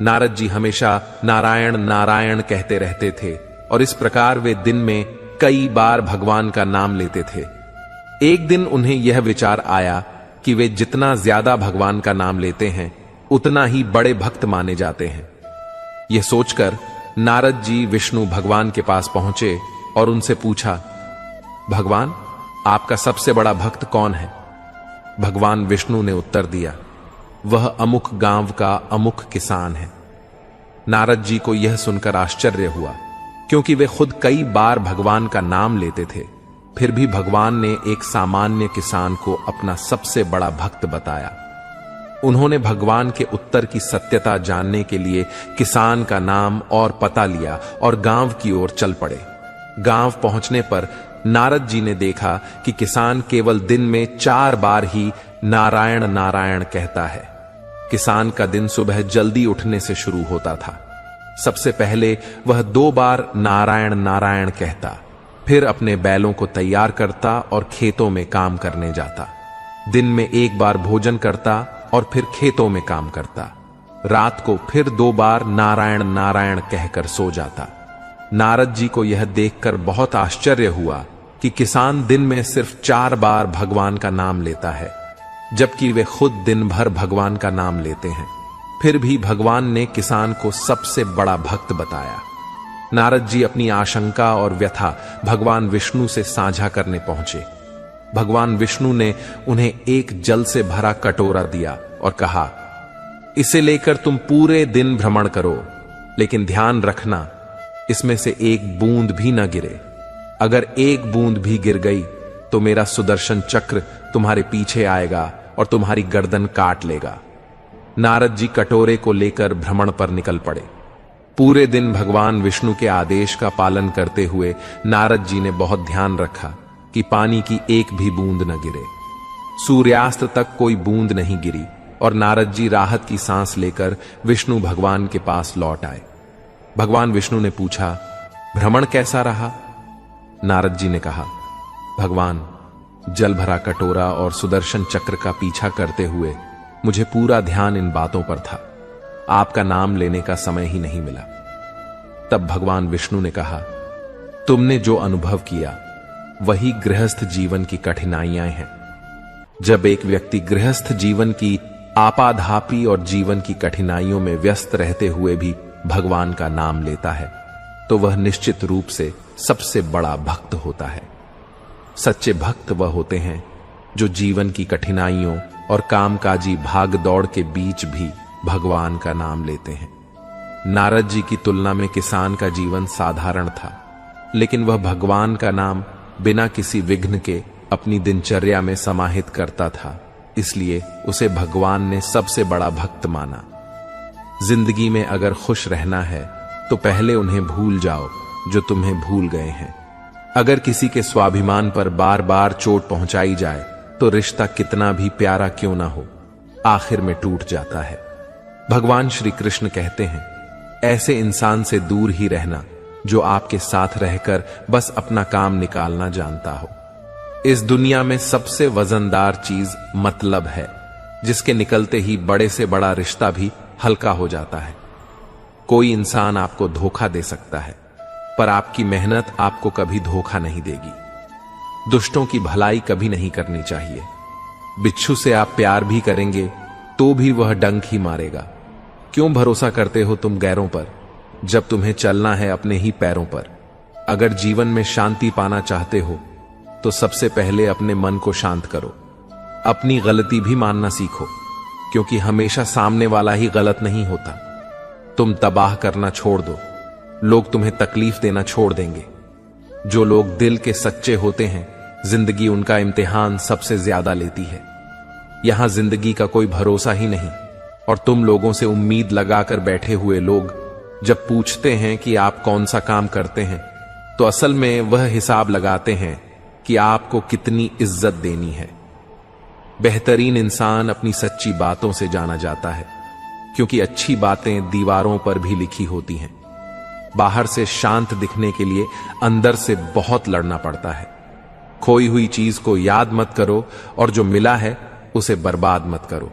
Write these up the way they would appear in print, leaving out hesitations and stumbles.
नारद जी हमेशा नारायण नारायण कहते रहते थे और इस प्रकार वे दिन में कई बार भगवान का नाम लेते थे। एक दिन उन्हें यह विचार आया कि वे जितना ज्यादा भगवान का नाम लेते हैं उतना ही बड़े भक्त माने जाते हैं। यह सोचकर नारद जी विष्णु भगवान के पास पहुंचे और उनसे पूछा, भगवान, आपका सबसे बड़ा भक्त कौन है? भगवान विष्णु ने उत्तर दिया, वह अमुक गांव का अमुक किसान है। नारद जी को यह सुनकर आश्चर्य हुआ, क्योंकि वे खुद कई बार भगवान का नाम लेते थे, फिर भी भगवान ने एक सामान्य किसान को अपना सबसे बड़ा भक्त बताया। उन्होंने भगवान के उत्तर की सत्यता जानने के लिए किसान का नाम और पता लिया और गांव की ओर चल पड़े। गांव पहुंचने पर नारद जी ने देखा कि किसान केवल दिन में 4 बार ही नारायण नारायण कहता है। किसान का दिन सुबह जल्दी उठने से शुरू होता था। सबसे पहले वह 2 बार नारायण नारायण कहता, फिर अपने बैलों को तैयार करता और खेतों में काम करने जाता। दिन में 1 बार भोजन करता और फिर खेतों में काम करता। रात को फिर 2 बार नारायण नारायण कहकर सो जाता। नारद जी को यह देखकर बहुत आश्चर्य हुआ कि किसान दिन में सिर्फ 4 बार भगवान का नाम लेता है, जबकि वे खुद दिन भर भगवान का नाम लेते हैं। फिर भी भगवान ने किसान को सबसे बड़ा भक्त बताया। नारद जी अपनी आशंका और व्यथा भगवान विष्णु से साझा करने पहुंचे। भगवान विष्णु ने उन्हें एक जल से भरा कटोरा दिया और कहा, इसे लेकर तुम पूरे दिन भ्रमण करो, लेकिन ध्यान रखना इसमें से 1 बूंद भी न गिरे। अगर 1 बूंद भी गिर गई तो मेरा सुदर्शन चक्र तुम्हारे पीछे आएगा और तुम्हारी गर्दन काट लेगा। नारद जी कटोरे को लेकर भ्रमण पर निकल पड़े। पूरे दिन भगवान विष्णु के आदेश का पालन करते हुए नारद जी ने बहुत ध्यान रखा कि पानी की 1 भी बूंद न गिरे। सूर्यास्त तक कोई बूंद नहीं गिरी और नारद जी राहत की सांस लेकर विष्णु भगवान के पास लौट आए। भगवान विष्णु ने पूछा, भ्रमण कैसा रहा? नारद जी ने कहा, भगवान, जल भरा कटोरा और सुदर्शन चक्र का पीछा करते हुए मुझे पूरा ध्यान इन बातों पर था। आपका नाम लेने का समय ही नहीं मिला। तब भगवान विष्णु ने कहा, तुमने जो अनुभव किया वही गृहस्थ जीवन की कठिनाइयां हैं। जब एक व्यक्ति गृहस्थ जीवन की आपाधापी और जीवन की कठिनाइयों में व्यस्त रहते हुए भी भगवान का नाम लेता है, तो वह निश्चित रूप से सबसे बड़ा भक्त होता है। सच्चे भक्त वह होते हैं जो जीवन की कठिनाइयों और कामकाजी भाग दौड़ के बीच भी भगवान का नाम लेते हैं। नारद जी की तुलना में किसान का जीवन साधारण था, लेकिन वह भगवान का नाम बिना किसी विघ्न के अपनी दिनचर्या में समाहित करता था, इसलिए उसे भगवान ने सबसे बड़ा भक्त माना। जिंदगी में अगर खुश रहना है तो पहले उन्हें भूल जाओ जो तुम्हें भूल गए हैं। अगर किसी के स्वाभिमान पर बार बार चोट पहुंचाई जाए तो रिश्ता कितना भी प्यारा क्यों ना हो, आखिर में टूट जाता है। भगवान श्री कृष्ण कहते हैं, ऐसे इंसान से दूर ही रहना जो आपके साथ रहकर बस अपना काम निकालना जानता हो। इस दुनिया में सबसे वजनदार चीज मतलब है, जिसके निकलते ही बड़े से बड़ा रिश्ता भी हल्का हो जाता है। कोई इंसान आपको धोखा दे सकता है, पर आपकी मेहनत आपको कभी धोखा नहीं देगी। दुष्टों की भलाई कभी नहीं करनी चाहिए। बिच्छू से आप प्यार भी करेंगे तो भी वह डंक ही मारेगा। क्यों भरोसा करते हो तुम गैरों पर, जब तुम्हें चलना है अपने ही पैरों पर। अगर जीवन में शांति पाना चाहते हो तो सबसे पहले अपने मन को शांत करो। अपनी गलती भी मानना सीखो, क्योंकि हमेशा सामने वाला ही गलत नहीं होता। तुम तबाह करना छोड़ दो, लोग तुम्हें तकलीफ देना छोड़ देंगे। जो लोग दिल के सच्चे होते हैं, जिंदगी उनका इम्तिहान सबसे ज्यादा लेती है। यहां जिंदगी का कोई भरोसा ही नहीं, और तुम लोगों से उम्मीद लगाकर बैठे हुए लोग जब पूछते हैं कि आप कौन सा काम करते हैं, तो असल में वह हिसाब लगाते हैं कि आपको कितनी इज्जत देनी है। बेहतरीन इंसान अपनी सच्ची बातों से जाना जाता है, क्योंकि अच्छी बातें दीवारों पर भी लिखी होती हैं। बाहर से शांत दिखने के लिए अंदर से बहुत लड़ना पड़ता है। खोई हुई चीज को याद मत करो और जो मिला है उसे बर्बाद मत करो।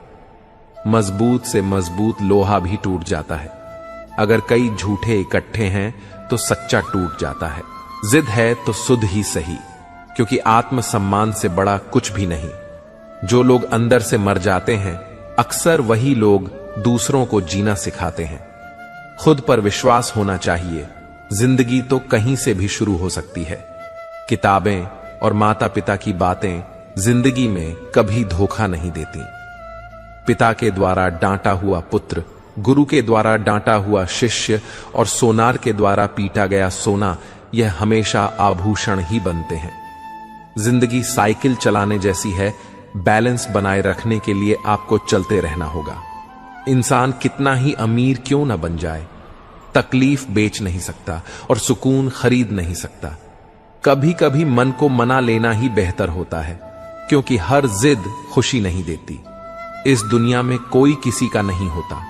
मजबूत से मजबूत लोहा भी टूट जाता है। अगर कई झूठे इकट्ठे हैं तो सच्चा टूट जाता है। जिद है तो सुध ही सही, क्योंकि आत्मसम्मान से बड़ा कुछ भी नहीं। जो लोग अंदर से मर जाते हैं, अक्सर वही लोग दूसरों को जीना सिखाते हैं। खुद पर विश्वास होना चाहिए। जिंदगी तो कहीं से भी शुरू हो सकती है। किताबें और माता पिता की बातें जिंदगी में कभी धोखा नहीं देती। पिता के द्वारा डांटा हुआ पुत्र, गुरु के द्वारा डांटा हुआ शिष्य और सोनार के द्वारा पीटा गया सोना, यह हमेशा आभूषण ही बनते हैं। जिंदगी साइकिल चलाने जैसी है। बैलेंस बनाए रखने के लिए आपको चलते रहना होगा। इंसान कितना ही अमीर क्यों न बन जाए, तकलीफ बेच नहीं सकता और सुकून खरीद नहीं सकता। कभी कभी मन को मना लेना ही बेहतर होता है, क्योंकि हर जिद खुशी नहीं देती। इस दुनिया में कोई किसी का नहीं होता।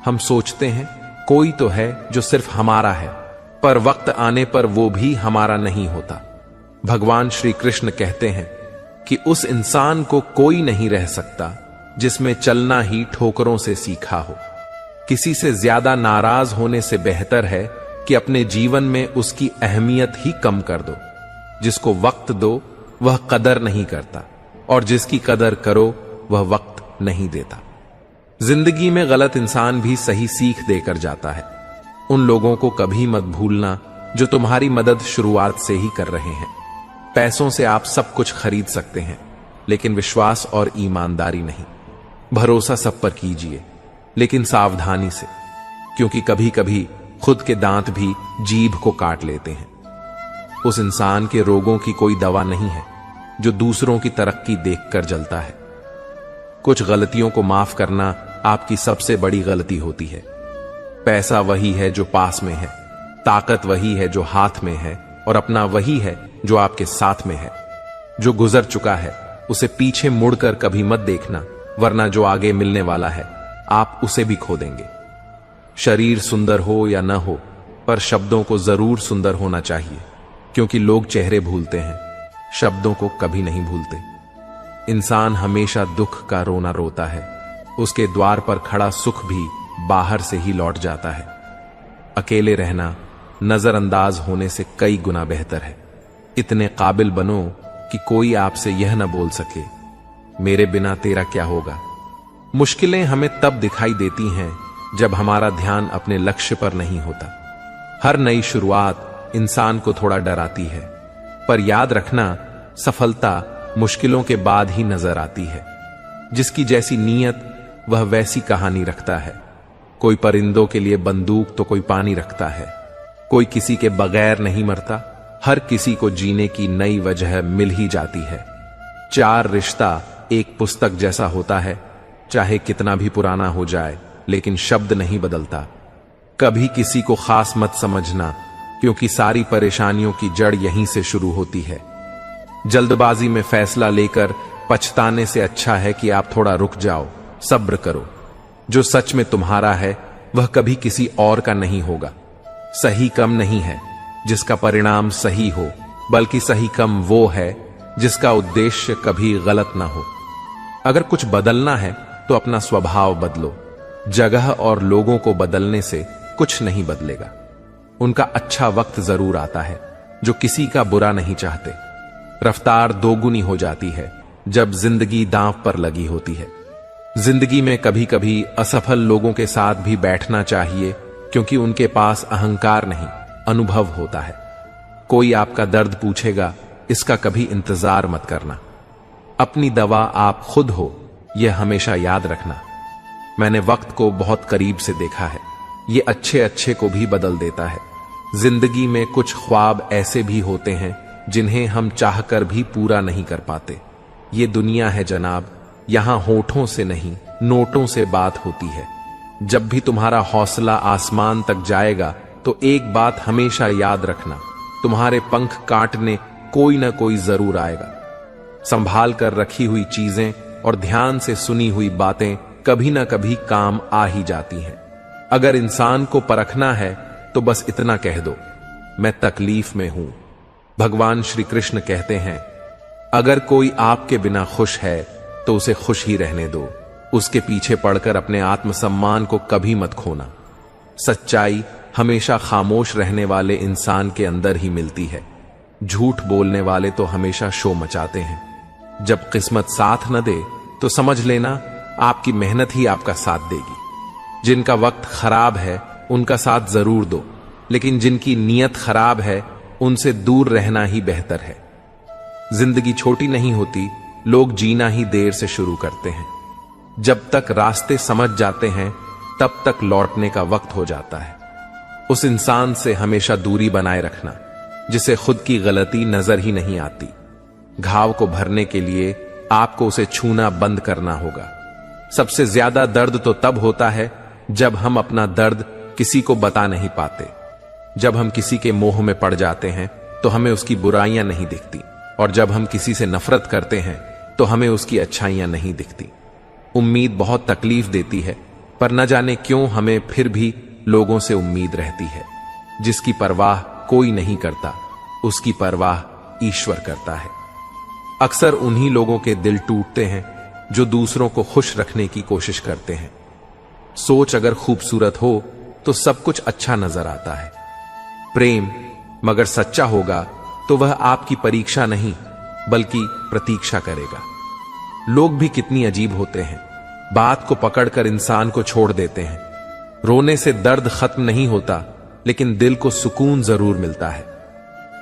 हम सोचते हैं कोई तो है जो सिर्फ हमारा है, पर वक्त आने पर वो भी हमारा नहीं होता। भगवान श्री कृष्ण कहते हैं कि उस इंसान को कोई नहीं रह सकता जिसमें चलना ही ठोकरों से सीखा हो। किसी से ज्यादा नाराज होने से बेहतर है कि अपने जीवन में उसकी अहमियत ही कम कर दो। जिसको वक्त दो वह कदर नहीं करता, और जिसकी कदर करो वह वक्त नहीं देता। जिंदगी में गलत इंसान भी सही सीख देकर जाता है। उन लोगों को कभी मत भूलना जो तुम्हारी मदद शुरुआत से ही कर रहे हैं। पैसों से आप सब कुछ खरीद सकते हैं, लेकिन विश्वास और ईमानदारी नहीं। भरोसा सब पर कीजिए, लेकिन सावधानी से, क्योंकि कभी कभी खुद के दांत भी जीभ को काट लेते हैं। उस इंसान के रोगों की कोई दवा नहीं है जो दूसरों की तरक्की देखकर जलता है। कुछ गलतियों को माफ करना आपकी सबसे बड़ी गलती होती है। पैसा वही है जो पास में है, ताकत वही है जो हाथ में है, और अपना वही है जो आपके साथ में है। जो गुजर चुका है उसे पीछे मुड़कर कभी मत देखना, वरना जो आगे मिलने वाला है आप उसे भी खो देंगे। शरीर सुंदर हो या न हो, पर शब्दों को जरूर सुंदर होना चाहिए, क्योंकि लोग चेहरे भूलते हैं, शब्दों को कभी नहीं भूलते। इंसान हमेशा दुख का रोना रोता है। उसके द्वार पर खड़ा सुख भी बाहर से ही लौट जाता है। अकेले रहना नजरअंदाज होने से कई गुना बेहतर है। इतने काबिल बनो कि कोई आपसे यह न बोल सके, मेरे बिना तेरा क्या होगा। मुश्किलें हमें तब दिखाई देती हैं जब हमारा ध्यान अपने लक्ष्य पर नहीं होता। हर नई शुरुआत इंसान को थोड़ा डराती है, पर याद रखना, सफलता मुश्किलों के बाद ही नजर आती है। जिसकी जैसी नीयत वह वैसी कहानी रखता है। कोई परिंदों के लिए बंदूक तो कोई पानी रखता है। कोई किसी के बगैर नहीं मरता। हर किसी को जीने की नई वजह मिल ही जाती है। चार रिश्ता एक पुस्तक जैसा होता है, चाहे कितना भी पुराना हो जाए, लेकिन शब्द नहीं बदलता। कभी किसी को खास मत समझना, क्योंकि सारी परेशानियों की जड़ यहीं से शुरू होती है। जल्दबाजी में फैसला लेकर पछताने से अच्छा है कि आप थोड़ा रुक जाओ, सब्र करो। जो सच में तुम्हारा है वह कभी किसी और का नहीं होगा। सही कम नहीं है जिसका परिणाम सही हो, बल्कि सही कम वो है जिसका उद्देश्य कभी गलत ना हो। अगर कुछ बदलना है तो अपना स्वभाव बदलो। जगह और लोगों को बदलने से कुछ नहीं बदलेगा। उनका अच्छा वक्त जरूर आता है जो किसी का बुरा नहीं चाहते। रफ्तार दोगुनी हो जाती है जब जिंदगी दांव पर लगी होती है। जिंदगी में कभी कभी असफल लोगों के साथ भी बैठना चाहिए, क्योंकि उनके पास अहंकार नहीं, अनुभव होता है। कोई आपका दर्द पूछेगा, इसका कभी इंतजार मत करना। अपनी दवा आप खुद हो, यह हमेशा याद रखना। मैंने वक्त को बहुत करीब से देखा है। ये अच्छे अच्छे को भी बदल देता है। जिंदगी में कुछ ख्वाब ऐसे भी होते हैं जिन्हें हम चाहकर भी पूरा नहीं कर पाते। ये दुनिया है जनाब, यहां होठों से नहीं नोटों से बात होती है। जब भी तुम्हारा हौसला आसमान तक जाएगा तो एक बात हमेशा याद रखना, तुम्हारे पंख काटने कोई ना कोई जरूर आएगा। संभाल कर रखी हुई चीजें और ध्यान से सुनी हुई बातें कभी ना कभी काम आ ही जाती हैं। अगर इंसान को परखना है तो बस इतना कह दो, मैं तकलीफ में हूं। भगवान श्री कृष्ण कहते हैं, अगर कोई आपके बिना खुश है तो उसे खुश ही रहने दो। उसके पीछे पड़कर अपने आत्मसम्मान को कभी मत खोना। सच्चाई हमेशा खामोश रहने वाले इंसान के अंदर ही मिलती है। झूठ बोलने वाले तो हमेशा शो मचाते हैं। जब किस्मत साथ न दे तो समझ लेना आपकी मेहनत ही आपका साथ देगी। जिनका वक्त खराब है उनका साथ जरूर दो, लेकिन जिनकी नीयत खराब है उनसे दूर रहना ही बेहतर है। जिंदगी छोटी नहीं होती, लोग जीना ही देर से शुरू करते हैं। जब तक रास्ते समझ जाते हैं तब तक लौटने का वक्त हो जाता है। उस इंसान से हमेशा दूरी बनाए रखना जिसे खुद की गलती नजर ही नहीं आती। घाव को भरने के लिए आपको उसे छूना बंद करना होगा। सबसे ज्यादा दर्द तो तब होता है जब हम अपना दर्द किसी को बता नहीं पाते। जब हम किसी के मोह में पड़ जाते हैं तो हमें उसकी बुराइयां नहीं दिखती, और जब हम किसी से नफरत करते हैं तो हमें उसकी अच्छाइयां नहीं दिखती। उम्मीद बहुत तकलीफ देती है, पर न जाने क्यों हमें फिर भी लोगों से उम्मीद रहती है। जिसकी परवाह कोई नहीं करता, उसकी परवाह ईश्वर करता है। अक्सर उन्हीं लोगों के दिल टूटते हैं जो दूसरों को खुश रखने की कोशिश करते हैं। सोच अगर खूबसूरत हो तो सब कुछ अच्छा नजर आता है। प्रेम मगर सच्चा होगा तो वह आपकी परीक्षा नहीं बल्कि प्रतीक्षा करेगा। लोग भी कितनी अजीब होते हैं, बात को पकड़कर इंसान को छोड़ देते हैं। रोने से दर्द खत्म नहीं होता, लेकिन दिल को सुकून जरूर मिलता है।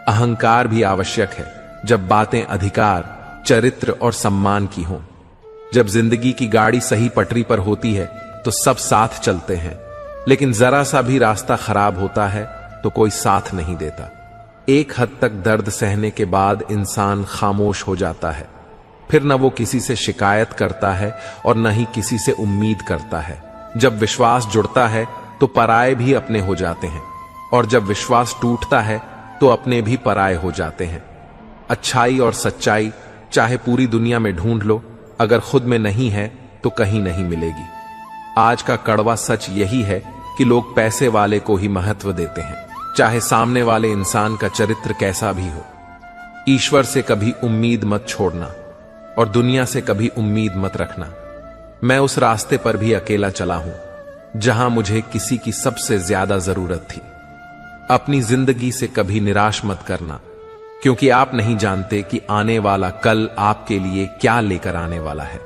अहंकार भी आवश्यक है जब बातें अधिकार, चरित्र और सम्मान की हों। जब जिंदगी की गाड़ी सही पटरी पर होती है तो सब साथ चलते हैं, लेकिन जरा सा भी रास्ता खराब होता है तो कोई साथ नहीं देता। एक हद तक दर्द सहने के बाद इंसान खामोश हो जाता है। फिर न वो किसी से शिकायत करता है और न ही किसी से उम्मीद करता है। जब विश्वास जुड़ता है तो पराये भी अपने हो जाते हैं, और जब विश्वास टूटता है तो अपने भी पराये हो जाते हैं। अच्छाई और सच्चाई चाहे पूरी दुनिया में ढूंढ लो, अगर खुद में नहीं है तो कहीं नहीं मिलेगी। आज का कड़वा सच यही है कि लोग पैसे वाले को ही महत्व देते हैं, चाहे सामने वाले इंसान का चरित्र कैसा भी हो। ईश्वर से कभी उम्मीद मत छोड़ना और दुनिया से कभी उम्मीद मत रखना। मैं उस रास्ते पर भी अकेला चला हूं जहां मुझे किसी की सबसे ज्यादा जरूरत थी। अपनी जिंदगी से कभी निराश मत करना, क्योंकि आप नहीं जानते कि आने वाला कल आपके लिए क्या लेकर आने वाला है।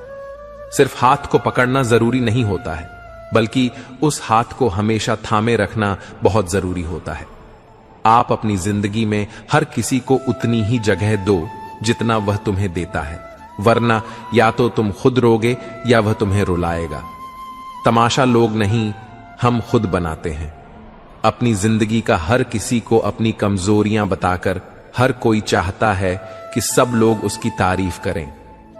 सिर्फ हाथ को पकड़ना जरूरी नहीं होता है, बल्कि उस हाथ को हमेशा थामे रखना बहुत जरूरी होता है। आप अपनी जिंदगी में हर किसी को उतनी ही जगह दो जितना वह तुम्हें देता है, वरना या तो तुम खुद रोगे या वह तुम्हें रुलाएगा। तमाशा लोग नहीं, हम खुद बनाते हैं। अपनी जिंदगी का हर किसी को अपनी कमजोरियां बताकर हर कोई चाहता है कि सब लोग उसकी तारीफ करें,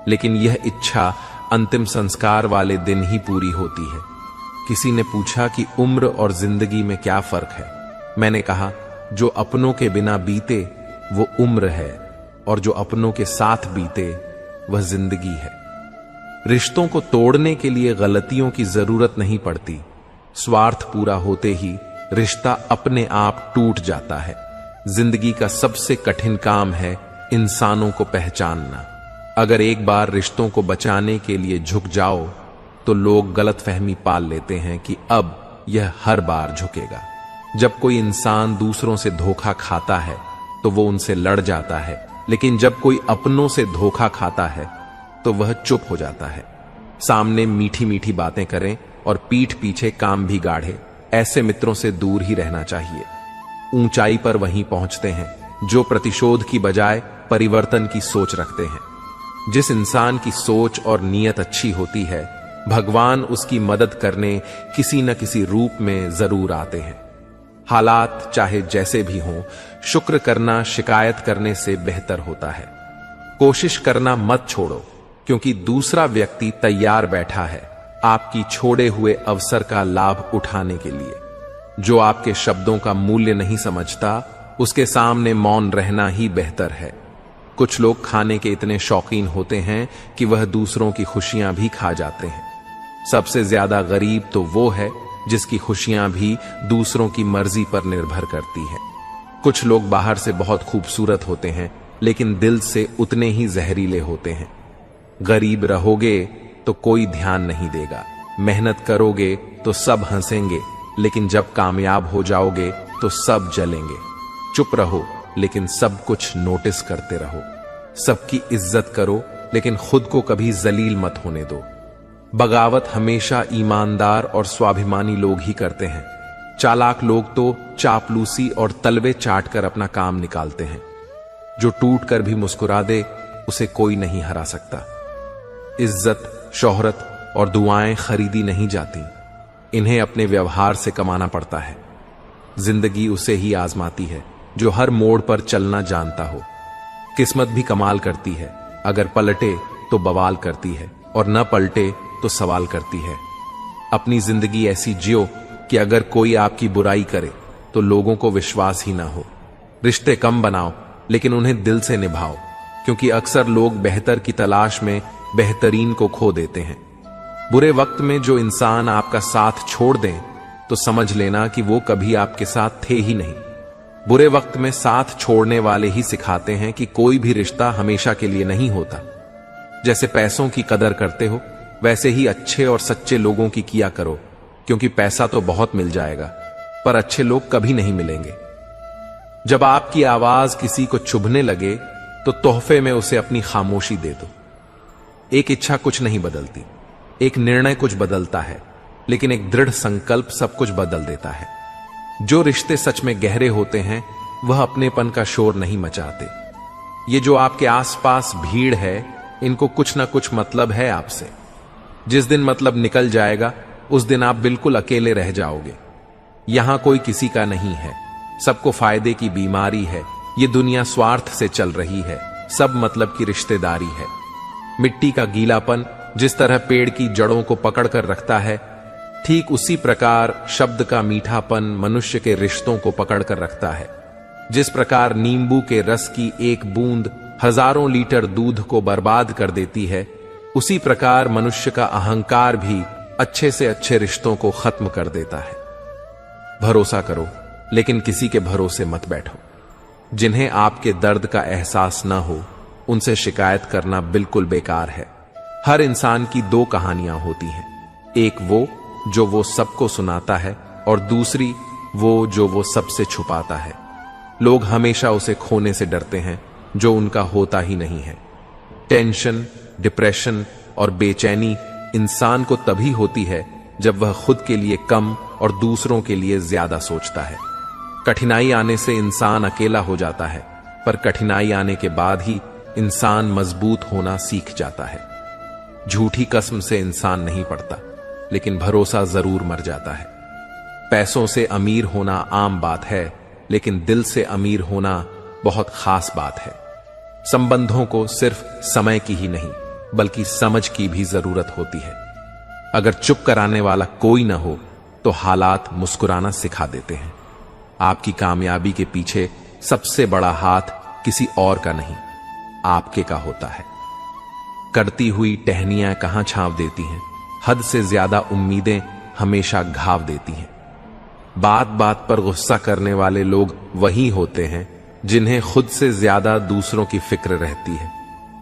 लेकिन यह इच्छा अंतिम संस्कार वाले दिन ही पूरी होती है। किसी ने पूछा कि उम्र और जिंदगी में क्या फर्क है। मैंने कहा, जो अपनों के बिना बीते वो उम्र है, और जो अपनों के साथ बीते वह जिंदगी है। रिश्तों को तोड़ने के लिए गलतियों की जरूरत नहीं पड़ती। स्वार्थ पूरा होते ही रिश्ता अपने आप टूट जाता है। जिंदगी का सबसे कठिन काम है इंसानों को पहचानना। अगर एक बार रिश्तों को बचाने के लिए झुक जाओ तो लोग गलतफहमी पाल लेते हैं कि अब यह हर बार झुकेगा। जब कोई इंसान दूसरों से धोखा खाता है तो वो उनसे लड़ जाता है, लेकिन जब कोई अपनों से धोखा खाता है तो वह चुप हो जाता है। सामने मीठी मीठी बातें करें और पीठ पीछे काम भी गाढ़े, ऐसे मित्रों से दूर ही रहना चाहिए। ऊंचाई पर वहीं पहुंचते हैं जो प्रतिशोध की बजाय परिवर्तन की सोच रखते हैं। जिस इंसान की सोच और नीयत अच्छी होती है, भगवान उसकी मदद करने किसी न किसी रूप में जरूर आते हैं। हालात चाहे जैसे भी हों, शुक्र करना शिकायत करने से बेहतर होता है। कोशिश करना मत छोड़ो, क्योंकि दूसरा व्यक्ति तैयार बैठा है आपकी छोड़े हुए अवसर का लाभ उठाने के लिए। जो आपके शब्दों का मूल्य नहीं समझता, उसके सामने मौन रहना ही बेहतर है। कुछ लोग खाने के इतने शौकीन होते हैं कि वह दूसरों की खुशियां भी खा जाते हैं। सबसे ज्यादा गरीब तो वो है जिसकी खुशियां भी दूसरों की मर्जी पर निर्भर करती है। कुछ लोग बाहर से बहुत खूबसूरत होते हैं, लेकिन दिल से उतने ही जहरीले होते हैं। गरीब रहोगे तो कोई ध्यान नहीं देगा। मेहनत करोगे तो सब हंसेंगे, लेकिन जब कामयाब हो जाओगे तो सब जलेंगे। चुप रहो लेकिन सब कुछ नोटिस करते रहो। सबकी इज्जत करो लेकिन खुद को कभी जलील मत होने दो। बगावत हमेशा ईमानदार और स्वाभिमानी लोग ही करते हैं। चालाक लोग तो चापलूसी और तलवे चाट कर अपना काम निकालते हैं। जो टूट कर भी मुस्कुरा दे उसे कोई नहीं हरा सकता। इज्जत, शोहरत और दुआएं खरीदी नहीं जाती, इन्हें अपने व्यवहार से कमाना पड़ता है। जिंदगी उसे ही आजमाती है जो हर मोड़ पर चलना जानता हो। किस्मत भी कमाल करती है, अगर पलटे तो बवाल करती है और न पलटे तो सवाल करती है। अपनी जिंदगी ऐसी जियो कि अगर कोई आपकी बुराई करे तो लोगों को विश्वास ही ना हो। रिश्ते कम बनाओ लेकिन उन्हें दिल से निभाओ, क्योंकि अक्सर लोग बेहतर की तलाश में बेहतरीन को खो देते हैं। बुरे वक्त में जो इंसान आपका साथ छोड़ दें तो समझ लेना कि वो कभी आपके साथ थे ही नहीं। बुरे वक्त में साथ छोड़ने वाले ही सिखाते हैं कि कोई भी रिश्ता हमेशा के लिए नहीं होता। जैसे पैसों की कदर करते हो वैसे ही अच्छे और सच्चे लोगों की किया करो, क्योंकि पैसा तो बहुत मिल जाएगा पर अच्छे लोग कभी नहीं मिलेंगे। जब आपकी आवाज किसी को चुभने लगे तो तोहफे में उसे अपनी खामोशी दे दो। एक इच्छा कुछ नहीं बदलती, एक निर्णय कुछ बदलता है, लेकिन एक दृढ़ संकल्प सब कुछ बदल देता है। जो रिश्ते सच में गहरे होते हैं वह अपनेपन का शोर नहीं मचाते। ये जो आपके आसपास भीड़ है, इनको कुछ ना कुछ मतलब है आपसे। जिस दिन मतलब निकल जाएगा उस दिन आप बिल्कुल अकेले रह जाओगे। यहां कोई किसी का नहीं है, सबको फायदे की बीमारी है। ये दुनिया स्वार्थ से चल रही है, सब मतलब की रिश्तेदारी है। मिट्टी का गीलापन जिस तरह पेड़ की जड़ों को पकड़ कर रखता है, ठीक उसी प्रकार शब्द का मीठापन मनुष्य के रिश्तों को पकड़ कर रखता है। जिस प्रकार नींबू के रस की एक बूंद हजारों लीटर दूध को बर्बाद कर देती है, उसी प्रकार मनुष्य का अहंकार भी अच्छे से अच्छे रिश्तों को खत्म कर देता है। भरोसा करो लेकिन किसी के भरोसे मत बैठो। जिन्हें आपके दर्द का एहसास न हो उनसे शिकायत करना बिल्कुल बेकार है। हर इंसान की दो कहानियां होती हैं, एक वो जो वो सबको सुनाता है और दूसरी वो जो वो सबसे छुपाता है। लोग हमेशा उसे खोने से डरते हैं जो उनका होता ही नहीं है। टेंशन, डिप्रेशन और बेचैनी इंसान को तभी होती है जब वह खुद के लिए कम और दूसरों के लिए ज्यादा सोचता है। कठिनाई आने से इंसान अकेला हो जाता है, पर कठिनाई आने के बाद ही इंसान मजबूत होना सीख जाता है। झूठी कसम से इंसान नहीं पड़ता, लेकिन भरोसा जरूर मर जाता है। पैसों से अमीर होना आम बात है, लेकिन दिल से अमीर होना बहुत खास बात है। संबंधों को सिर्फ समय की ही नहीं बल्कि समझ की भी जरूरत होती है। अगर चुप कराने वाला कोई ना हो तो हालात मुस्कुराना सिखा देते हैं। आपकी कामयाबी के पीछे सबसे बड़ा हाथ किसी और का नहीं, आपके का होता है। करती हुई टहनियां कहां छांव देती हैं, हद से ज्यादा उम्मीदें हमेशा घाव देती हैं। बात बात पर गुस्सा करने वाले लोग वही होते हैं जिन्हें खुद से ज्यादा दूसरों की फिक्र रहती है।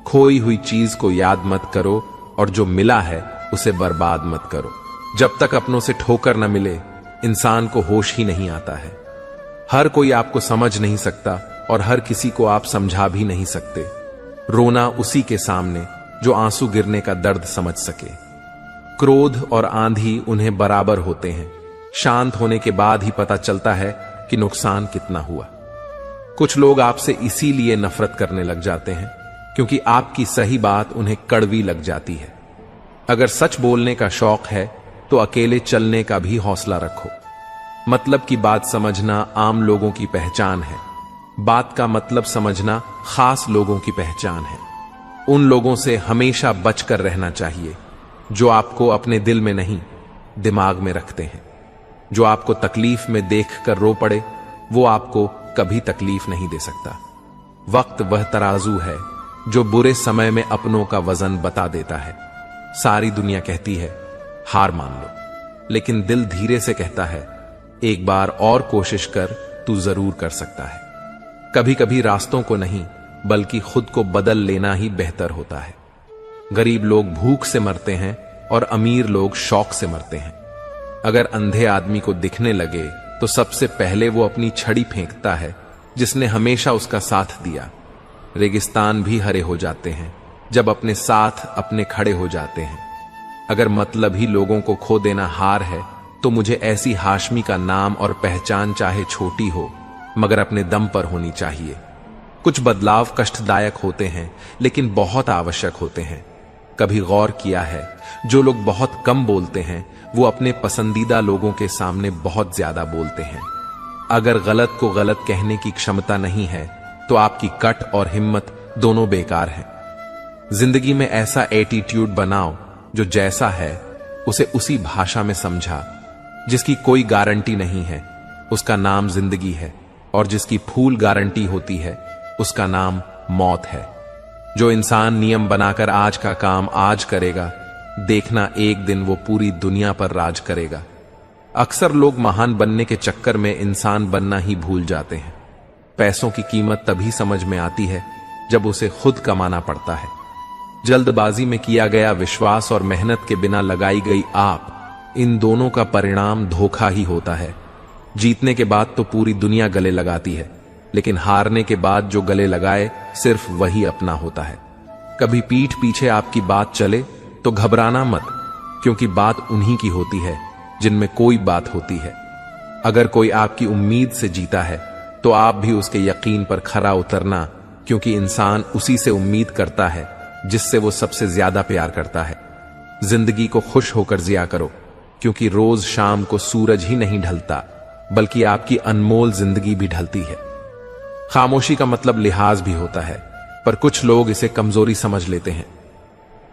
खोई हुई चीज को याद मत करो और जो मिला है उसे बर्बाद मत करो। जब तक अपनों से ठोकर न मिले इंसान को होश ही नहीं आता है। हर कोई आपको समझ नहीं सकता और हर किसी को आप समझा भी नहीं सकते। रोना उसी के सामने जो आंसू गिरने का दर्द समझ सके। क्रोध और आंधी उन्हें बराबर होते हैं। शांत होने के बाद ही पता चलता है कि नुकसान कितना हुआ। कुछ लोग आपसे इसीलिए नफरत करने लग जाते हैं क्योंकि आपकी सही बात उन्हें कड़वी लग जाती है। अगर सच बोलने का शौक है तो अकेले चलने का भी हौसला रखो। मतलब की बात समझना आम लोगों की पहचान है, बात का मतलब समझना खास लोगों की पहचान है। उन लोगों से हमेशा बचकर रहना चाहिए जो आपको अपने दिल में नहीं दिमाग में रखते हैं। जो आपको तकलीफ में देखकर रो पड़े वो आपको कभी तकलीफ नहीं दे सकता। वक्त वह तराजू है जो बुरे समय में अपनों का वजन बता देता है। सारी दुनिया कहती है हार मान लो, लेकिन दिल धीरे से कहता है एक बार और कोशिश कर, तू जरूर कर सकता है। कभी कभी रास्तों को नहीं बल्कि खुद को बदल लेना ही बेहतर होता है। गरीब लोग भूख से मरते हैं और अमीर लोग शौक से मरते हैं। अगर अंधे आदमी को दिखने लगे तो सबसे पहले वो अपनी छड़ी फेंकता है जिसने हमेशा उसका साथ दिया। रेगिस्तान भी हरे हो जाते हैं जब अपने साथ अपने खड़े हो जाते हैं। अगर मतलब ही लोगों को खो देना हार है तो मुझे ऐसी हाशमी का नाम और पहचान चाहे छोटी हो मगर अपने दम पर होनी चाहिए। कुछ बदलाव कष्टदायक होते हैं लेकिन बहुत आवश्यक होते हैं। कभी गौर किया है, जो लोग बहुत कम बोलते हैं वो अपने पसंदीदा लोगों के सामने बहुत ज्यादा बोलते हैं। अगर गलत को गलत कहने की क्षमता नहीं है तो आपकी कट और हिम्मत दोनों बेकार हैं। जिंदगी में ऐसा एटीट्यूड बनाओ जो जैसा है उसे उसी भाषा में समझा। जिसकी कोई गारंटी नहीं है उसका नाम जिंदगी है, और जिसकी फूल गारंटी होती है उसका नाम मौत है। जो इंसान नियम बनाकर आज का काम आज करेगा, देखना एक दिन वो पूरी दुनिया पर राज करेगा। अक्सर लोग महान बनने के चक्कर में इंसान बनना ही भूल जाते हैं। पैसों की कीमत तभी समझ में आती है जब उसे खुद कमाना पड़ता है। जल्दबाजी में किया गया विश्वास और मेहनत के बिना लगाई गई आप, इन दोनों का परिणाम धोखा ही होता है। जीतने के बाद तो पूरी दुनिया गले लगाती है, लेकिन हारने के बाद जो गले लगाए सिर्फ वही अपना होता है। कभी पीठ पीछे आपकी बात चले तो घबराना मत, क्योंकि बात उन्हीं की होती है जिनमें कोई बात होती है। अगर कोई आपकी उम्मीद से जीता है तो आप भी उसके यकीन पर खरा उतरना, क्योंकि इंसान उसी से उम्मीद करता है जिससे वो सबसे ज्यादा प्यार करता है। जिंदगी को खुश होकर जिया करो, क्योंकि रोज शाम को सूरज ही नहीं ढलता बल्कि आपकी अनमोल जिंदगी भी ढलती है। खामोशी का मतलब लिहाज भी होता है, पर कुछ लोग इसे कमजोरी समझ लेते हैं।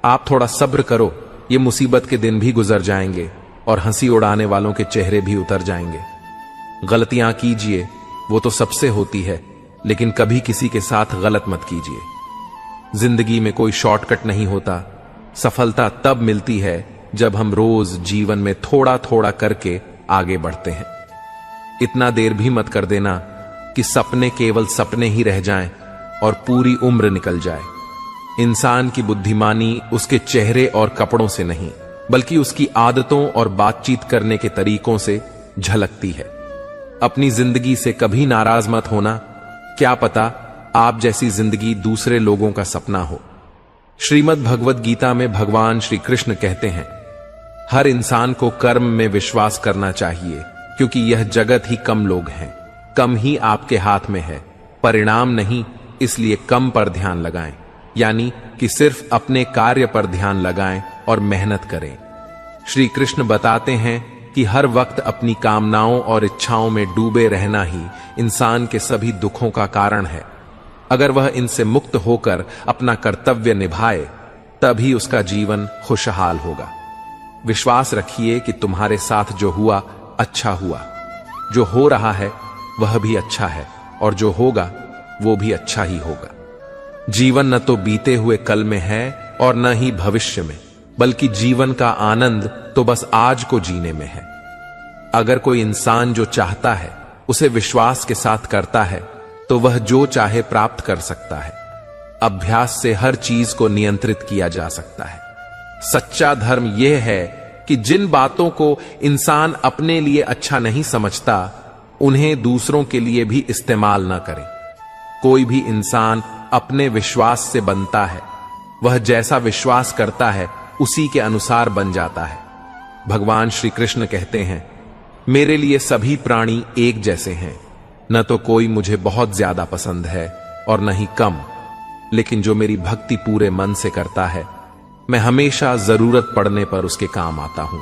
आप थोड़ा सब्र करो, ये मुसीबत के दिन भी गुजर जाएंगे और हंसी उड़ाने वालों के चेहरे भी उतर जाएंगे। गलतियां कीजिए, वो तो सबसे होती है, लेकिन कभी किसी के साथ गलत मत कीजिए। जिंदगी में कोई शॉर्टकट नहीं होता। सफलता तब मिलती है जब हम रोज जीवन में थोड़ा थोड़ा करके आगे बढ़ते हैं। इतना देर भी मत कर देना कि सपने केवल सपने ही रह जाएं और पूरी उम्र निकल जाए। इंसान की बुद्धिमानी उसके चेहरे और कपड़ों से नहीं, बल्कि उसकी आदतों और बातचीत करने के तरीकों से झलकती है। अपनी जिंदगी से कभी नाराज मत होना, क्या पता आप जैसी जिंदगी दूसरे लोगों का सपना हो। श्रीमद् भगवद गीता में भगवान श्री कृष्ण कहते हैं, हर इंसान को कर्म में विश्वास करना चाहिए, क्योंकि यह जगत ही कम लोग हैं। कम ही आपके हाथ में है, परिणाम नहीं, इसलिए कम पर ध्यान लगाएं। यानी कि सिर्फ अपने कार्य पर ध्यान लगाएं और मेहनत करें। श्री कृष्ण बताते हैं कि हर वक्त अपनी कामनाओं और इच्छाओं में डूबे रहना ही इंसान के सभी दुखों का कारण है। अगर वह इनसे मुक्त होकर अपना कर्तव्य निभाए, तभी उसका जीवन खुशहाल होगा। विश्वास रखिए कि तुम्हारे साथ जो हुआ अच्छा हुआ, जो हो रहा है वह भी अच्छा है, और जो होगा वो भी अच्छा ही होगा। जीवन न तो बीते हुए कल में है और न ही भविष्य में, बल्कि जीवन का आनंद तो बस आज को जीने में है। अगर कोई इंसान जो चाहता है उसे विश्वास के साथ करता है तो वह जो चाहे प्राप्त कर सकता है। अभ्यास से हर चीज को नियंत्रित किया जा सकता है। सच्चा धर्म यह है कि जिन बातों को इंसान अपने लिए अच्छा नहीं समझता, उन्हें दूसरों के लिए भी इस्तेमाल न करें। कोई भी इंसान अपने विश्वास से बनता है, वह जैसा विश्वास करता है उसी के अनुसार बन जाता है। भगवान श्री कृष्ण कहते हैं, मेरे लिए सभी प्राणी एक जैसे हैं। न तो कोई मुझे बहुत ज्यादा पसंद है और न ही कम, लेकिन जो मेरी भक्ति पूरे मन से करता है, मैं हमेशा जरूरत पड़ने पर उसके काम आता हूं।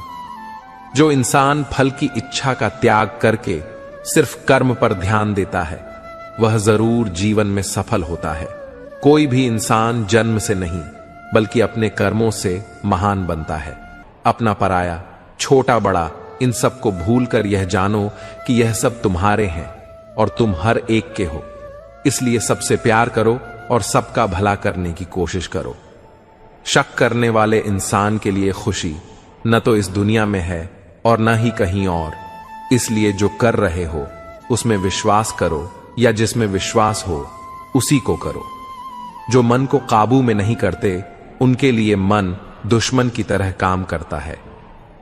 जो इंसान फल की इच्छा का त्याग करके सिर्फ कर्म पर ध्यान देता है, वह जरूर जीवन में सफल होता है। कोई भी इंसान जन्म से नहीं, बल्कि अपने कर्मों से महान बनता है। अपना पराया, छोटा बड़ा, इन सब को भूलकर यह जानो कि यह सब तुम्हारे हैं और तुम हर एक के हो। इसलिए सबसे प्यार करो और सबका भला करने की कोशिश करो। शक करने वाले इंसान के लिए खुशी न तो इस दुनिया में है और न ही कहीं और। इसलिए जो कर रहे हो उसमें विश्वास करो, या जिसमें विश्वास हो उसी को करो। जो मन को काबू में नहीं करते उनके लिए मन दुश्मन की तरह काम करता है।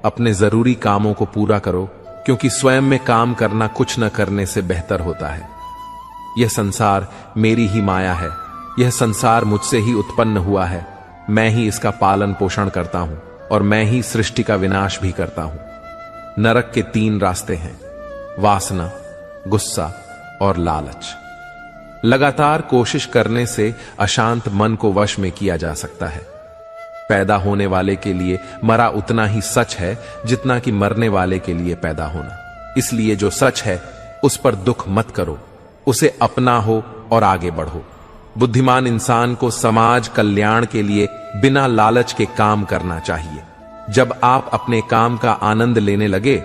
अपने जरूरी कामों को पूरा करो, क्योंकि स्वयं में काम करना कुछ न करने से बेहतर होता है। यह संसार मेरी ही माया है। यह संसार मुझसे ही उत्पन्न हुआ है। मैं ही इसका पालन पोषण करता हूं और मैं ही सृष्टि का विनाश भी करता हूं। नरक के 3 रास्ते हैं: वासना, गुस्सा और लालच। लगातार कोशिश करने से अशांत मन को वश में किया जा सकता है। पैदा होने वाले के लिए मरा उतना ही सच है जितना कि मरने वाले के लिए पैदा होना। इसलिए जो सच है उस पर दुख मत करो, उसे अपना हो और आगे बढ़ो। बुद्धिमान इंसान को समाज कल्याण के लिए बिना लालच के काम करना चाहिए। जब आप अपने काम का आनंद लेने लगे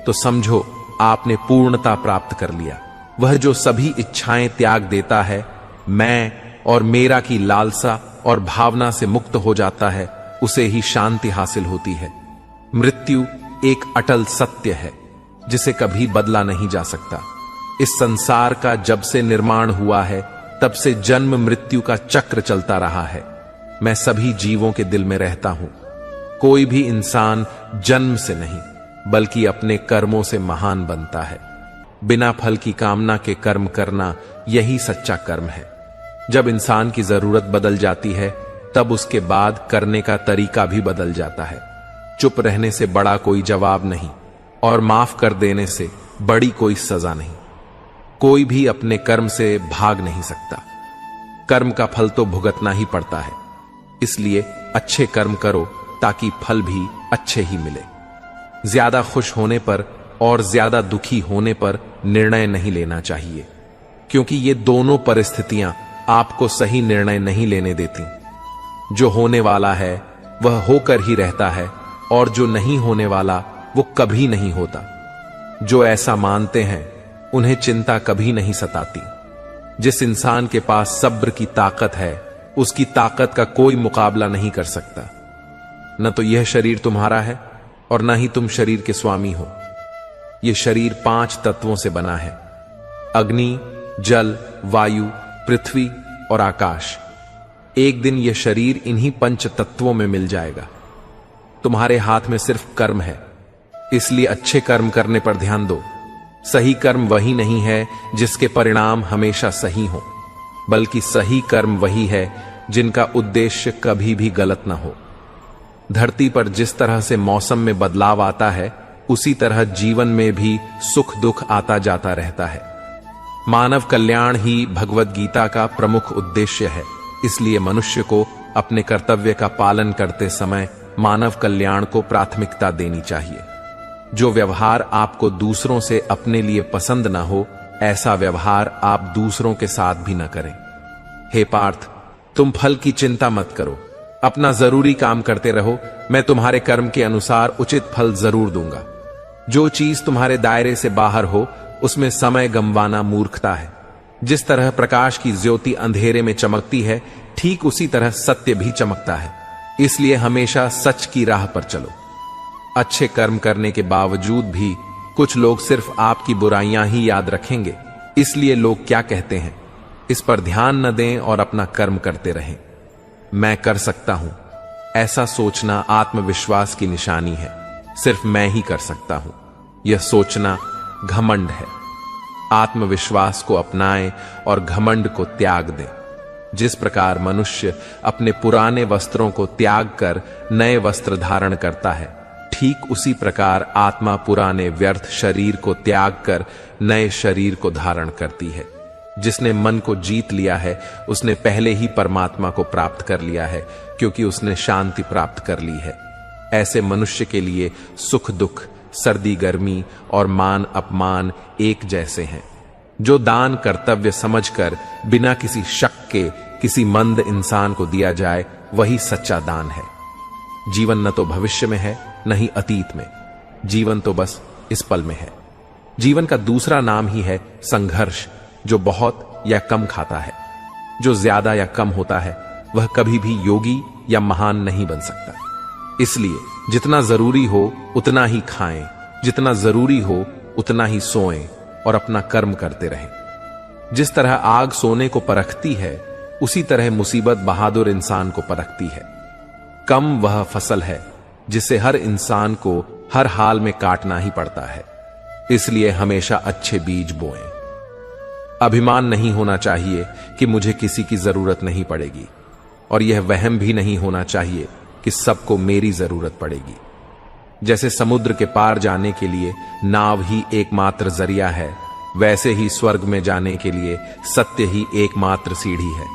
तो समझो आपने पूर्णता प्राप्त कर लिया। वह जो सभी इच्छाएं त्याग देता है, मैं और मेरा की लालसा और भावना से मुक्त हो जाता है, उसे ही शांति हासिल होती है। मृत्यु एक अटल सत्य है जिसे कभी बदला नहीं जा सकता। इस संसार का जब से निर्माण हुआ है तब से जन्म मृत्यु का चक्र चलता रहा है। मैं सभी जीवों के दिल में रहता हूं। कोई भी इंसान जन्म से नहीं बल्कि अपने कर्मों से महान बनता है। बिना फल की कामना के कर्म करना यही सच्चा कर्म है। जब इंसान की जरूरत बदल जाती है तब उसके बाद करने का तरीका भी बदल जाता है। चुप रहने से बड़ा कोई जवाब नहीं और माफ कर देने से बड़ी कोई सजा नहीं। कोई भी अपने कर्म से भाग नहीं सकता। कर्म का फल तो भुगतना ही पड़ता है। इसलिए अच्छे कर्म करो ताकि फल भी अच्छे ही मिले। ज्यादा खुश होने पर और ज्यादा दुखी होने पर निर्णय नहीं लेना चाहिए, क्योंकि ये दोनों परिस्थितियां आपको सही निर्णय नहीं लेने देती। जो होने वाला है वह होकर ही रहता है और जो नहीं होने वाला वो कभी नहीं होता। जो ऐसा मानते हैं उन्हें चिंता कभी नहीं सताती। जिस इंसान के पास सब्र की ताकत है उसकी ताकत का कोई मुकाबला नहीं कर सकता। न तो यह शरीर तुम्हारा है और न ही तुम शरीर के स्वामी हो। यह शरीर 5 तत्वों से बना है: अग्नि, जल, वायु, पृथ्वी और आकाश। एक दिन यह शरीर इन्हीं 5 तत्वों में मिल जाएगा। तुम्हारे हाथ में सिर्फ कर्म है, इसलिए अच्छे कर्म करने पर ध्यान दो। सही कर्म वही नहीं है जिसके परिणाम हमेशा सही हो, बल्कि सही कर्म वही है जिनका उद्देश्य कभी भी गलत ना हो। धरती पर जिस तरह से मौसम में बदलाव आता है उसी तरह जीवन में भी सुख दुख आता जाता रहता है। मानव कल्याण ही भगवत गीता का प्रमुख उद्देश्य है। इसलिए मनुष्य को अपने कर्तव्य का पालन करते समय मानव कल्याण को प्राथमिकता देनी चाहिए। जो व्यवहार आपको दूसरों से अपने लिए पसंद ना हो, ऐसा व्यवहार आप दूसरों के साथ भी न करें। हे पार्थ, तुम फल की चिंता मत करो, अपना जरूरी काम करते रहो। मैं तुम्हारे कर्म के अनुसार उचित फल जरूर दूंगा। जो चीज तुम्हारे दायरे से बाहर हो उसमें समय गंवाना मूर्खता है। जिस तरह प्रकाश की ज्योति अंधेरे में चमकती है, ठीक उसी तरह सत्य भी चमकता है। इसलिए हमेशा सच की राह पर चलो। अच्छे कर्म करने के बावजूद भी कुछ लोग सिर्फ आपकी बुराइयां ही याद रखेंगे। इसलिए लोग क्या कहते हैं इस पर ध्यान न दें और अपना कर्म करते रहें। मैं कर सकता हूं, ऐसा सोचना आत्मविश्वास की निशानी है। सिर्फ मैं ही कर सकता हूं, यह सोचना घमंड है। आत्मविश्वास को अपनाएं और घमंड को त्याग दें। जिस प्रकार मनुष्य अपने पुराने वस्त्रों को त्याग कर नए वस्त्र धारण करता है, ठीक उसी प्रकार आत्मा पुराने व्यर्थ शरीर को त्याग कर नए शरीर को धारण करती है। जिसने मन को जीत लिया है उसने पहले ही परमात्मा को प्राप्त कर लिया है, क्योंकि उसने शांति प्राप्त कर ली है। ऐसे मनुष्य के लिए सुख दुख, सर्दी गर्मी और मान अपमान एक जैसे हैं। जो दान कर्तव्य समझकर बिना किसी शक के किसी मंद इंसान को दिया जाए, वही सच्चा दान है। जीवन न तो भविष्य में है न ही अतीत में, जीवन तो बस इस पल में है। जीवन का दूसरा नाम ही है संघर्ष। जो बहुत या कम खाता है, जो ज्यादा या कम होता है, वह कभी भी योगी या महान नहीं बन सकता। इसलिए जितना जरूरी हो उतना ही खाएं, जितना जरूरी हो उतना ही सोएं और अपना कर्म करते रहें। जिस तरह आग सोने को परखती है, उसी तरह मुसीबत बहादुर इंसान को परखती है। कम वह फसल है जिसे हर इंसान को हर हाल में काटना ही पड़ता है। इसलिए हमेशा अच्छे बीज बोएं। अभिमान नहीं होना चाहिए कि मुझे किसी की जरूरत नहीं पड़ेगी, और यह वहम भी नहीं होना चाहिए कि सबको मेरी जरूरत पड़ेगी। जैसे समुद्र के पार जाने के लिए नाव ही एकमात्र जरिया है, वैसे ही स्वर्ग में जाने के लिए सत्य ही एकमात्र सीढ़ी है।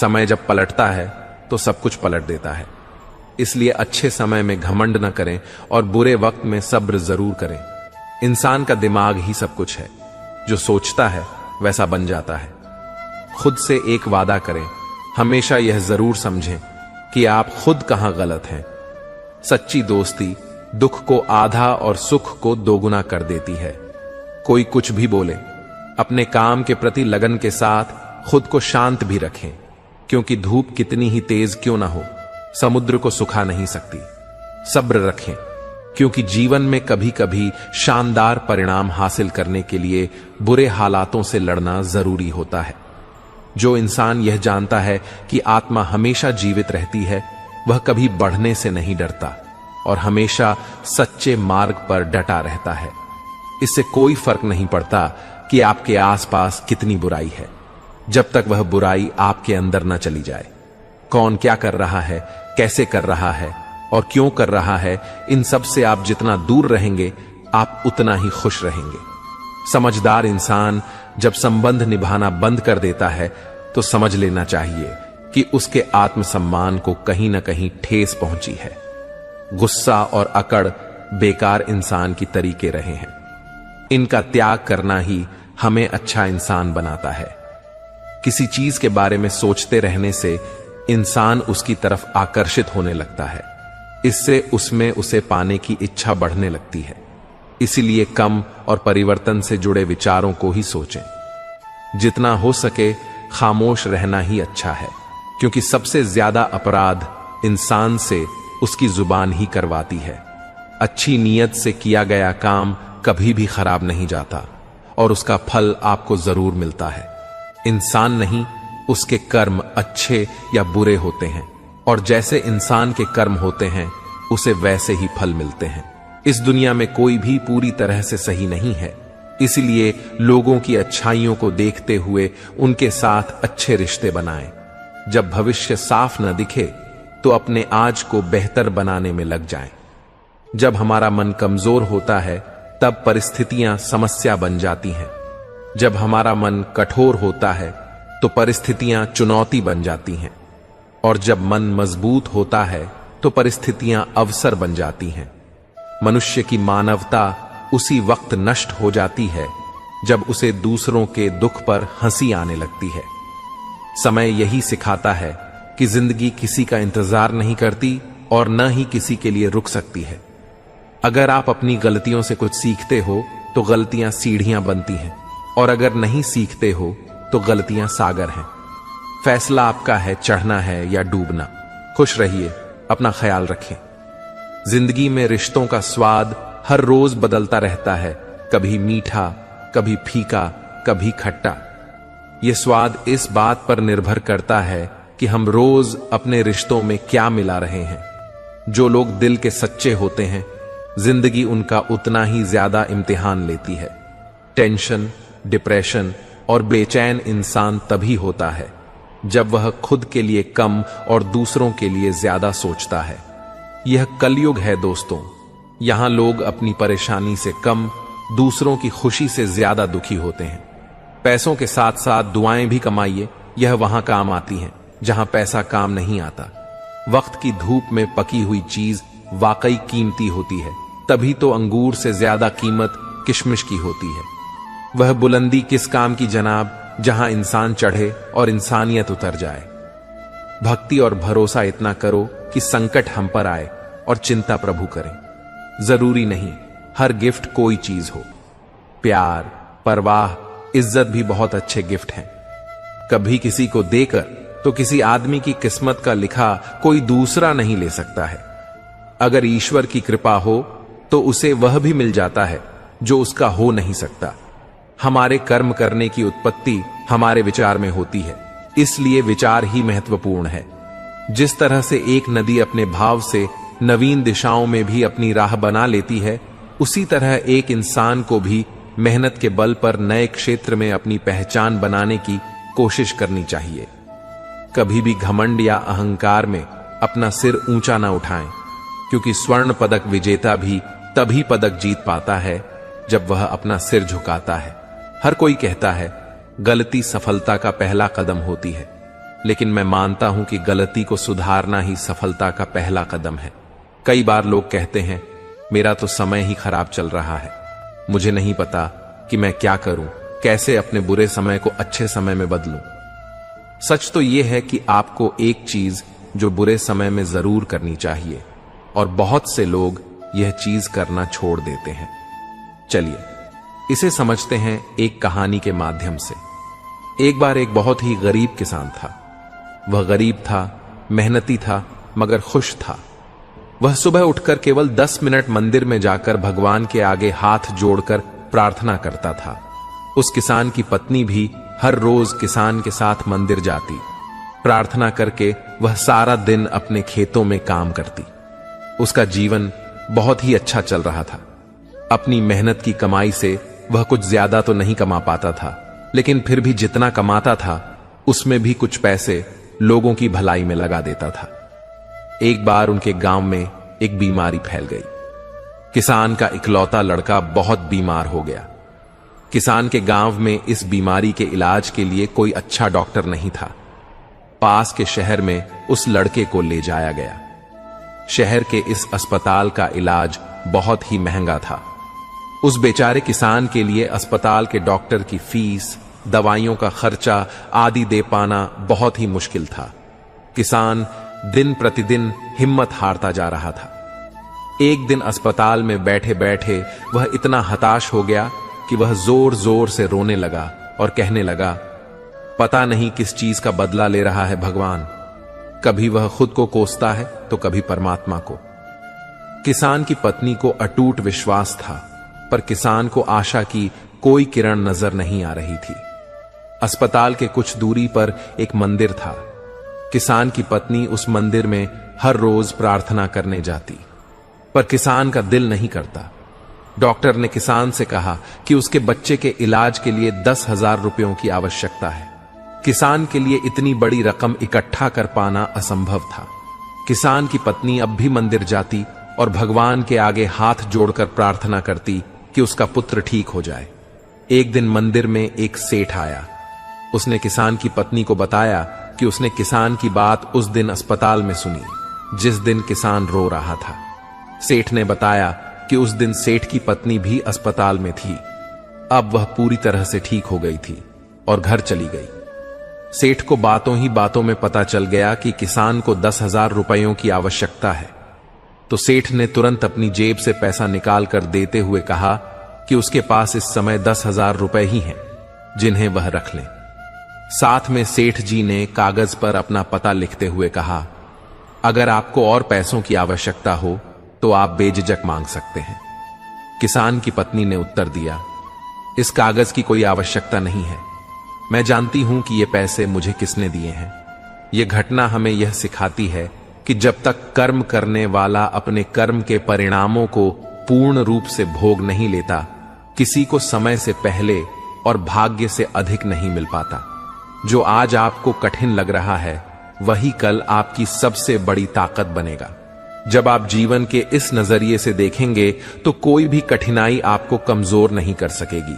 समय जब पलटता है तो सब कुछ पलट देता है। इसलिए अच्छे समय में घमंड न करें और बुरे वक्त में सब्र जरूर करें। इंसान का दिमाग ही सब कुछ है, जो सोचता है वैसा बन जाता है। खुद से एक वादा करें, हमेशा यह जरूर समझें कि आप खुद कहां गलत हैं। सच्ची दोस्ती दुख को आधा और सुख को दोगुना कर देती है। कोई कुछ भी बोले, अपने काम के प्रति लगन के साथ खुद को शांत भी रखें, क्योंकि धूप कितनी ही तेज क्यों ना हो, समुद्र को सुखा नहीं सकती। सब्र रखें, क्योंकि जीवन में कभी कभी शानदार परिणाम हासिल करने के लिए बुरे हालातों से लड़ना जरूरी होता है। जो इंसान यह जानता है कि आत्मा हमेशा जीवित रहती है, वह कभी बढ़ने से नहीं डरता और हमेशा सच्चे मार्ग पर डटा रहता है। इससे कोई फर्क नहीं पड़ता कि आपके आसपास कितनी बुराई है, जब तक वह बुराई आपके अंदर न चली जाए। कौन क्या कर रहा है, कैसे कर रहा है और क्यों कर रहा है, इन सब से आप जितना दूर रहेंगे, आप उतना ही खुश रहेंगे। समझदार इंसान जब संबंध निभाना बंद कर देता है तो समझ लेना चाहिए कि उसके आत्मसम्मान को कहीं ना कहीं ठेस पहुंची है। गुस्सा और अकड़ बेकार इंसान की तरीके रहे हैं। इनका त्याग करना ही हमें अच्छा इंसान बनाता है। किसी चीज के बारे में सोचते रहने से इंसान उसकी तरफ आकर्षित होने लगता है। इससे उसमें उसे पाने की इच्छा बढ़ने लगती है। इसीलिए कम और परिवर्तन से जुड़े विचारों को ही सोचें। जितना हो सके खामोश रहना ही अच्छा है, क्योंकि सबसे ज्यादा अपराध इंसान से उसकी जुबान ही करवाती है। अच्छी नीयत से किया गया काम कभी भी खराब नहीं जाता और उसका फल आपको जरूर मिलता है। इंसान नहीं, उसके कर्म अच्छे या बुरे होते हैं, और जैसे इंसान के कर्म होते हैं उसे वैसे ही फल मिलते हैं। इस दुनिया में कोई भी पूरी तरह से सही नहीं है, इसलिए लोगों की अच्छाइयों को देखते हुए उनके साथ अच्छे रिश्ते बनाएं। जब भविष्य साफ न दिखे तो अपने आज को बेहतर बनाने में लग जाएं। जब हमारा मन कमजोर होता है तब परिस्थितियां समस्या बन जाती हैं। जब हमारा मन कठोर होता है तो परिस्थितियां चुनौती बन जाती हैं, और जब मन मजबूत होता है तो परिस्थितियां अवसर बन जाती हैं। मनुष्य की मानवता उसी वक्त नष्ट हो जाती है जब उसे दूसरों के दुख पर हंसी आने लगती है। समय यही सिखाता है कि जिंदगी किसी का इंतजार नहीं करती और न ही किसी के लिए रुक सकती है। अगर आप अपनी गलतियों से कुछ सीखते हो तो गलतियां सीढ़ियां बनती हैं, और अगर नहीं सीखते हो तो गलतियां सागर हैं। फैसला आपका है, चढ़ना है या डूबना। खुश रहिए, अपना ख्याल रखें। जिंदगी में रिश्तों का स्वाद हर रोज बदलता रहता है, कभी मीठा, कभी फीका, कभी खट्टा। यह स्वाद इस बात पर निर्भर करता है कि हम रोज अपने रिश्तों में क्या मिला रहे हैं। जो लोग दिल के सच्चे होते हैं, जिंदगी उनका उतना ही ज्यादा इम्तिहान लेती है। टेंशन, डिप्रेशन और बेचैन इंसान तभी होता है जब वह खुद के लिए कम और दूसरों के लिए ज्यादा सोचता है। यह कलयुग है दोस्तों। यहां लोग अपनी परेशानी से कम, दूसरों की खुशी से ज्यादा दुखी होते हैं। पैसों के साथ साथ दुआएं भी कमाइए, यह वहां काम आती हैं जहां पैसा काम नहीं आता। वक्त की धूप में पकी हुई चीज वाकई कीमती होती है, तभी तो अंगूर से ज्यादा कीमत किशमिश की होती है। वह बुलंदी किस काम की जनाब, जहां इंसान चढ़े और इंसानियत उतर जाए। भक्ति और भरोसा इतना करो कि संकट हम पर आए और चिंता प्रभु करें। जरूरी नहीं हर गिफ्ट कोई चीज हो। प्यार, परवाह, इज्जत भी बहुत अच्छे गिफ्ट हैं। कभी किसी को देकर तो किसी आदमी की किस्मत का लिखा कोई दूसरा नहीं ले सकता है। अगर ईश्वर की कृपा हो तो उसे वह भी मिल जाता है जो उसका हो नहीं सकता। हमारे कर्म करने की उत्पत्ति हमारे विचार में होती है, इसलिए विचार ही महत्वपूर्ण है। जिस तरह से एक नदी अपने भाव से नवीन दिशाओं में भी अपनी राह बना लेती है, उसी तरह एक इंसान को भी मेहनत के बल पर नए क्षेत्र में अपनी पहचान बनाने की कोशिश करनी चाहिए। कभी भी घमंड या अहंकार में अपना सिर ऊंचा ना उठाएं, क्योंकि स्वर्ण पदक विजेता भी तभी पदक जीत पाता है जब वह अपना सिर झुकाता है। हर कोई कहता है गलती सफलता का पहला कदम होती है, लेकिन मैं मानता हूं कि गलती को सुधारना ही सफलता का पहला कदम है। कई बार लोग कहते हैं मेरा तो समय ही खराब चल रहा है, मुझे नहीं पता कि मैं क्या करूं, कैसे अपने बुरे समय को अच्छे समय में बदलूं। सच तो यह है कि आपको एक चीज जो बुरे समय में जरूर करनी चाहिए, और बहुत से लोग यह चीज करना छोड़ देते हैं। चलिए इसे समझते हैं एक कहानी के माध्यम से। एक बार एक बहुत ही गरीब किसान था। वह गरीब था, मेहनती था, मगर खुश था। वह सुबह उठकर केवल 10 मिनट मंदिर में जाकर भगवान के आगे हाथ जोड़कर प्रार्थना करता था। उस किसान की पत्नी भी हर रोज किसान के साथ मंदिर जाती। प्रार्थना करके वह सारा दिन अपने खेतों में काम करती। उसका जीवन बहुत ही अच्छा चल रहा था। अपनी मेहनत की कमाई से वह कुछ ज्यादा तो नहीं कमा पाता था, लेकिन फिर भी जितना कमाता था उसमें भी कुछ पैसे लोगों की भलाई में लगा देता था। एक बार उनके गांव में एक बीमारी फैल गई। किसान का इकलौता लड़का बहुत बीमार हो गया। किसान के गांव में इस बीमारी के इलाज के लिए कोई अच्छा डॉक्टर नहीं था। पास के शहर में उस लड़के को ले जाया गया। शहर के इस अस्पताल का इलाज बहुत ही महंगा था। उस बेचारे किसान के लिए अस्पताल के डॉक्टर की फीस, दवाइयों का खर्चा आदि दे पाना बहुत ही मुश्किल था। किसान दिन प्रतिदिन हिम्मत हारता जा रहा था। एक दिन अस्पताल में बैठे बैठे वह इतना हताश हो गया कि वह जोर जोर से रोने लगा और कहने लगा, पता नहीं किस चीज का बदला ले रहा है भगवान। कभी वह खुद को कोसता है तो कभी परमात्मा को। किसान की पत्नी को अटूट विश्वास था, पर किसान को आशा की कोई किरण नजर नहीं आ रही थी। अस्पताल के कुछ दूरी पर एक मंदिर था। किसान की पत्नी उस मंदिर में हर रोज प्रार्थना करने जाती, पर किसान का दिल नहीं करता। डॉक्टर ने किसान से कहा कि उसके बच्चे के इलाज के लिए 10,000 रुपयों की आवश्यकता है। किसान के लिए इतनी बड़ी रकम इकट्ठा कर पाना असंभव था। किसान की पत्नी अब भी मंदिर जाती और भगवान के आगे हाथ जोड़कर प्रार्थना करती कि उसका पुत्र ठीक हो जाए। एक दिन मंदिर में एक सेठ आया। उसने किसान की पत्नी को बताया कि उसने किसान की बात उस दिन अस्पताल में सुनी, जिस दिन किसान रो रहा था। सेठ ने बताया कि उस दिन सेठ की पत्नी भी अस्पताल में थी। अब वह पूरी तरह से ठीक हो गई थी और घर चली गई। सेठ को बातों ही बातों में पता चल गया कि किसान को 10,000 रुपयों की आवश्यकता है। तो सेठ ने तुरंत अपनी जेब से पैसा निकाल कर देते हुए कहा कि उसके पास इस समय 10,000 रुपए ही हैं, जिन्हें वह रख लें। साथ में सेठ जी ने कागज पर अपना पता लिखते हुए कहा, अगर आपको और पैसों की आवश्यकता हो तो आप बेझिझक मांग सकते हैं। किसान की पत्नी ने उत्तर दिया, इस कागज की कोई आवश्यकता नहीं है। मैं जानती हूं कि ये पैसे मुझे किसने दिए हैं। यह घटना हमें यह सिखाती है कि जब तक कर्म करने वाला अपने कर्म के परिणामों को पूर्ण रूप से भोग नहीं लेता, किसी को समय से पहले और भाग्य से अधिक नहीं मिल पाता। जो आज आपको कठिन लग रहा है, वही कल आपकी सबसे बड़ी ताकत बनेगा। जब आप जीवन के इस नजरिए से देखेंगे तो कोई भी कठिनाई आपको कमजोर नहीं कर सकेगी।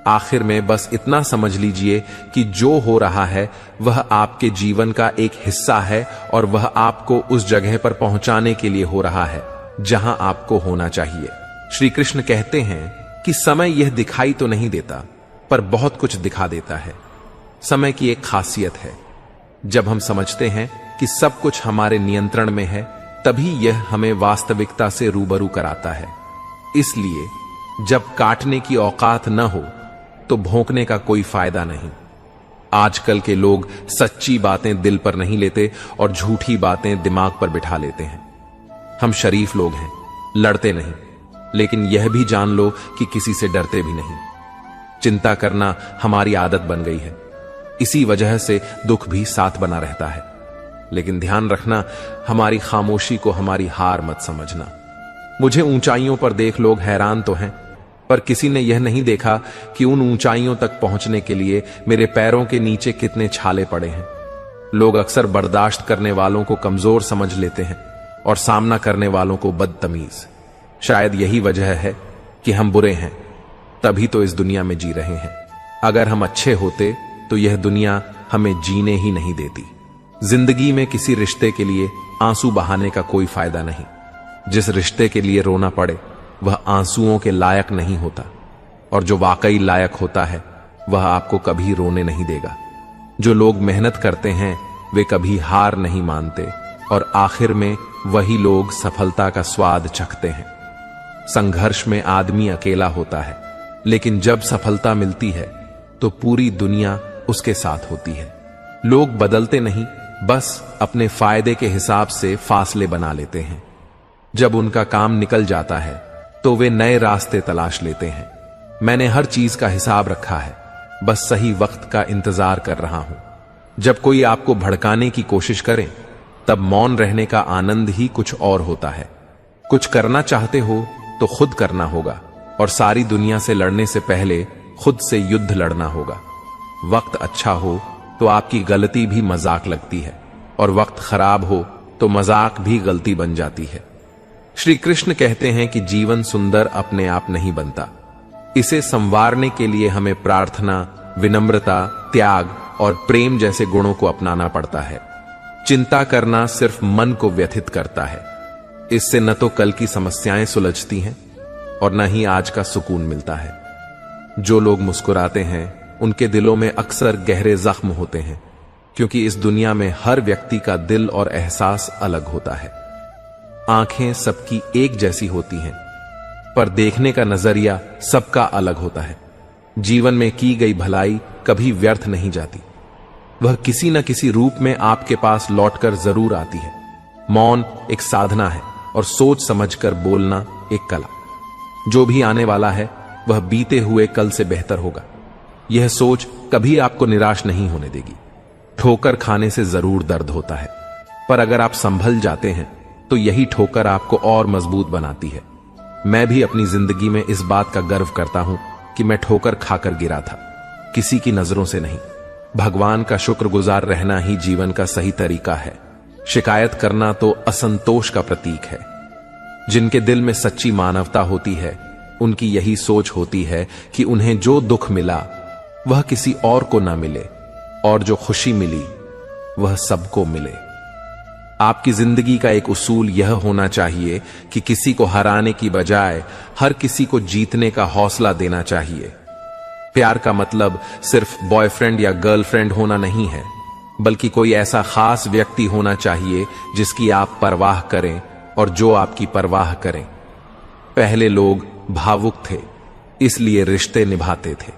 आखिर में बस इतना समझ लीजिए कि जो हो रहा है वह आपके जीवन का एक हिस्सा है और वह आपको उस जगह पर पहुंचाने के लिए हो रहा है जहां आपको होना चाहिए। श्री कृष्ण कहते हैं कि समय यह दिखाई तो नहीं देता, पर बहुत कुछ दिखा देता है। समय की एक खासियत है, जब हम समझते हैं कि सब कुछ हमारे नियंत्रण में है, तभी यह हमें वास्तविकता से रूबरू कराता है। इसलिए जब काटने की औकात न हो तो भौंकने का कोई फायदा नहीं। आजकल के लोग सच्ची बातें दिल पर नहीं लेते और झूठी बातें दिमाग पर बिठा लेते हैं। हम शरीफ लोग हैं, लड़ते नहीं, लेकिन यह भी जान लो कि किसी से डरते भी नहीं। चिंता करना हमारी आदत बन गई है, इसी वजह से दुख भी साथ बना रहता है। लेकिन ध्यान रखना, हमारी खामोशी को हमारी हार मत समझना। मुझे ऊंचाइयों पर देख लोग हैरान तो हैं, पर किसी ने यह नहीं देखा कि उन ऊंचाइयों तक पहुंचने के लिए मेरे पैरों के नीचे कितने छाले पड़े हैं। लोग अक्सर बर्दाश्त करने वालों को कमजोर समझ लेते हैं और सामना करने वालों को बदतमीज। शायद यही वजह है कि हम बुरे हैं, तभी तो इस दुनिया में जी रहे हैं। अगर हम अच्छे होते तो यह दुनिया हमें जीने ही नहीं देती। जिंदगी में किसी रिश्ते के लिए आंसू बहाने का कोई फायदा नहीं। जिस रिश्ते के लिए रोना पड़े वह आंसुओं के लायक नहीं होता, और जो वाकई लायक होता है वह आपको कभी रोने नहीं देगा। जो लोग मेहनत करते हैं वे कभी हार नहीं मानते, और आखिर में वही लोग सफलता का स्वाद चखते हैं। संघर्ष में आदमी अकेला होता है, लेकिन जब सफलता मिलती है तो पूरी दुनिया उसके साथ होती है। लोग बदलते नहीं, बस अपने फायदे के हिसाब से फासले बना लेते हैं। जब उनका काम निकल जाता है तो वे नए रास्ते तलाश लेते हैं। मैंने हर चीज का हिसाब रखा है, बस सही वक्त का इंतजार कर रहा हूं। जब कोई आपको भड़काने की कोशिश करे तब मौन रहने का आनंद ही कुछ और होता है। कुछ करना चाहते हो तो खुद करना होगा, और सारी दुनिया से लड़ने से पहले खुद से युद्ध लड़ना होगा। वक्त अच्छा हो तो आपकी गलती भी मजाक लगती है, और वक्त खराब हो तो मजाक भी गलती बन जाती है। श्री कृष्ण कहते हैं कि जीवन सुंदर अपने आप नहीं बनता, इसे संवारने के लिए हमें प्रार्थना, विनम्रता, त्याग और प्रेम जैसे गुणों को अपनाना पड़ता है। चिंता करना सिर्फ मन को व्यथित करता है। इससे न तो कल की समस्याएं सुलझती हैं और न ही आज का सुकून मिलता है। जो लोग मुस्कुराते हैं उनके दिलों में अक्सर गहरे जख्म होते हैं, क्योंकि इस दुनिया में हर व्यक्ति का दिल और एहसास अलग होता है। आंखें सबकी एक जैसी होती हैं, पर देखने का नजरिया सबका अलग होता है। जीवन में की गई भलाई कभी व्यर्थ नहीं जाती, वह किसी न किसी रूप में आपके पास लौटकर जरूर आती है। मौन एक साधना है और सोच समझकर बोलना एक कला। जो भी आने वाला है वह बीते हुए कल से बेहतर होगा। यह सोच कभी आपको निराश नहीं होने देगी। ठोकर खाने से जरूर दर्द होता है, पर अगर आप संभल जाते हैं तो यही ठोकर आपको और मजबूत बनाती है। मैं भी अपनी जिंदगी में इस बात का गर्व करता हूं कि मैं ठोकर खाकर गिरा था, किसी की नजरों से नहीं। भगवान का शुक्रगुजार रहना ही जीवन का सही तरीका है। शिकायत करना तो असंतोष का प्रतीक है। जिनके दिल में सच्ची मानवता होती है उनकी यही सोच होती है कि उन्हें जो दुख मिला वह किसी और को ना मिले, और जो खुशी मिली वह सबको मिले। आपकी जिंदगी का एक उसूल यह होना चाहिए कि किसी को हराने की बजाय हर किसी को जीतने का हौसला देना चाहिए। प्यार का मतलब सिर्फ बॉयफ्रेंड या गर्लफ्रेंड होना नहीं है, बल्कि कोई ऐसा खास व्यक्ति होना चाहिए जिसकी आप परवाह करें और जो आपकी परवाह करें। पहले लोग भावुक थे, इसलिए रिश्ते निभाते थे।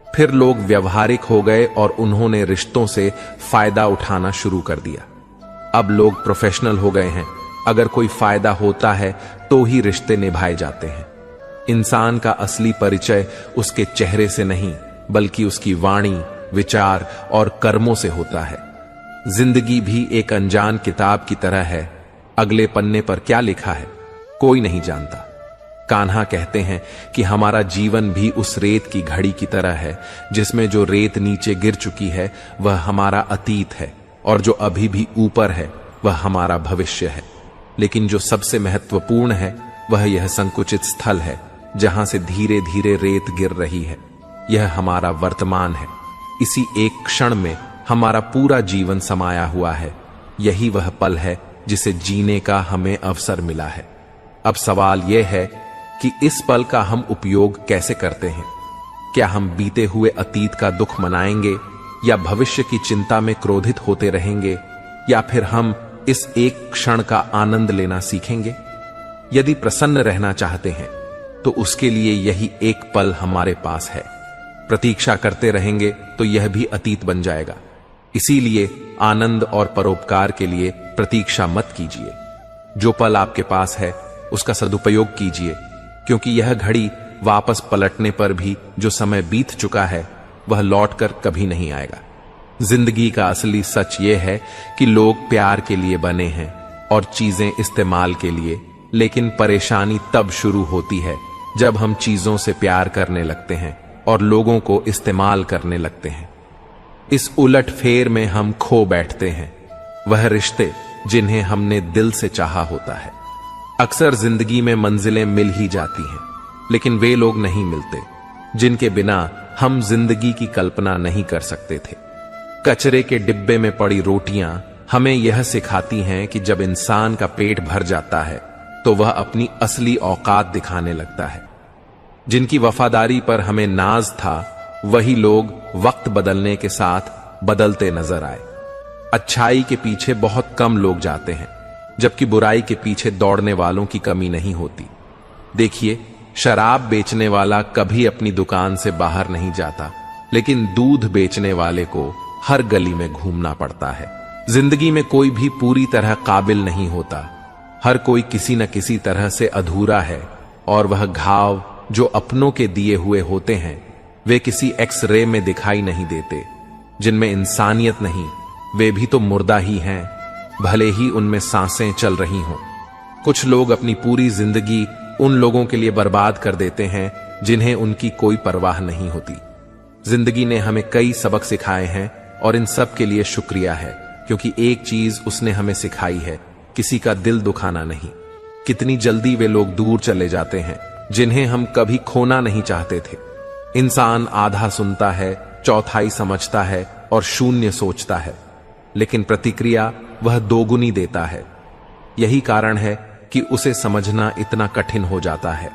फिर लोग व्यवहारिक हो गए और उन्होंने रिश्तों से फायदा उठाना शुरू कर दिया। अब लोग प्रोफेशनल हो गए हैं। अगर कोई फायदा होता है तो ही रिश्ते निभाए जाते हैं। इंसान का असली परिचय उसके चेहरे से नहीं, बल्कि उसकी वाणी, विचार और कर्मों से होता है। जिंदगी भी एक अनजान किताब की तरह है। अगले पन्ने पर क्या लिखा है कोई नहीं जानता। कान्हा कहते हैं कि हमारा जीवन भी उस रेत की घड़ी की तरह है, जिसमें जो रेत नीचे गिर चुकी है वह हमारा अतीत है, और जो अभी भी ऊपर है वह हमारा भविष्य है। लेकिन जो सबसे महत्वपूर्ण है वह यह संकुचित स्थल है जहां से धीरे धीरे रेत गिर रही है। यह हमारा वर्तमान है। इसी एक क्षण में हमारा पूरा जीवन समाया हुआ है। यही वह पल है जिसे जीने का हमें अवसर मिला है। अब सवाल यह है कि इस पल का हम उपयोग कैसे करते हैं। क्या हम बीते हुए अतीत का दुख मनाएंगे, या भविष्य की चिंता में क्रोधित होते रहेंगे, या फिर हम इस एक क्षण का आनंद लेना सीखेंगे। यदि प्रसन्न रहना चाहते हैं तो उसके लिए यही एक पल हमारे पास है। प्रतीक्षा करते रहेंगे तो यह भी अतीत बन जाएगा। इसीलिए आनंद और परोपकार के लिए प्रतीक्षा मत कीजिए। जो पल आपके पास है उसका सदुपयोग कीजिए, क्योंकि यह घड़ी वापस पलटने पर भी जो समय बीत चुका है वह लौटकर कभी नहीं आएगा। जिंदगी का असली सच ये है कि लोग प्यार के लिए बने हैं और चीजें इस्तेमाल के लिए, लेकिन परेशानी तब शुरू होती है जब हम चीजों से प्यार करने लगते हैं और लोगों को इस्तेमाल करने लगते हैं। इस उलट फेर में हम खो बैठते हैं वह रिश्ते जिन्हें हमने दिल से चाहा होता है। अक्सर जिंदगी में मंजिलें मिल ही जाती हैं, लेकिन वे लोग नहीं मिलते जिनके बिना हम जिंदगी की कल्पना नहीं कर सकते थे। कचरे के डिब्बे में पड़ी रोटियां हमें यह सिखाती हैं कि जब इंसान का पेट भर जाता है तो वह अपनी असली औकात दिखाने लगता है। जिनकी वफादारी पर हमें नाज था वही लोग वक्त बदलने के साथ बदलते नजर आए। अच्छाई के पीछे बहुत कम लोग जाते हैं, जबकि बुराई के पीछे दौड़ने वालों की कमी नहीं होती। देखिए, शराब बेचने वाला कभी अपनी दुकान से बाहर नहीं जाता, लेकिन दूध बेचने वाले को हर गली में घूमना पड़ता है। जिंदगी में कोई भी पूरी तरह काबिल नहीं होता, हर कोई किसी न किसी तरह से अधूरा है, और वह घाव जो अपनों के दिए हुए होते हैं वे किसी एक्सरे में दिखाई नहीं देते। जिनमें इंसानियत नहीं वे भी तो मुर्दा ही हैं, भले ही उनमें सांसें चल रही हों। कुछ लोग अपनी पूरी जिंदगी उन लोगों के लिए बर्बाद कर देते हैं जिन्हें उनकी कोई परवाह नहीं होती। जिंदगी ने हमें कई सबक सिखाए हैं और इन सब के लिए शुक्रिया है, क्योंकि एक चीज उसने हमें सिखाई है, किसी का दिल दुखाना नहीं। कितनी जल्दी वे लोग दूर चले जाते हैं जिन्हें हम कभी खोना नहीं चाहते थे। इंसान आधा सुनता है, चौथाई समझता है और शून्य सोचता है, लेकिन प्रतिक्रिया वह दोगुनी देता है। यही कारण है कि उसे समझना इतना कठिन हो जाता है।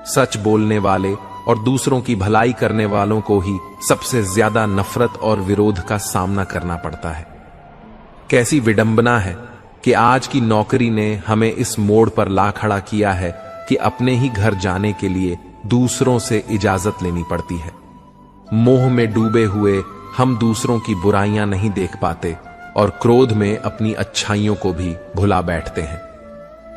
सच बोलने वाले और दूसरों की भलाई करने वालों को ही सबसे ज्यादा नफरत और विरोध का सामना करना पड़ता है। कैसी विडंबना है कि आज की नौकरी ने हमें इस मोड़ पर ला खड़ा किया है कि अपने ही घर जाने के लिए दूसरों से इजाजत लेनी पड़ती है। मोह में डूबे हुए हम दूसरों की बुराइयां नहीं देख पाते और क्रोध में अपनी अच्छाइयों को भी भुला बैठते हैं।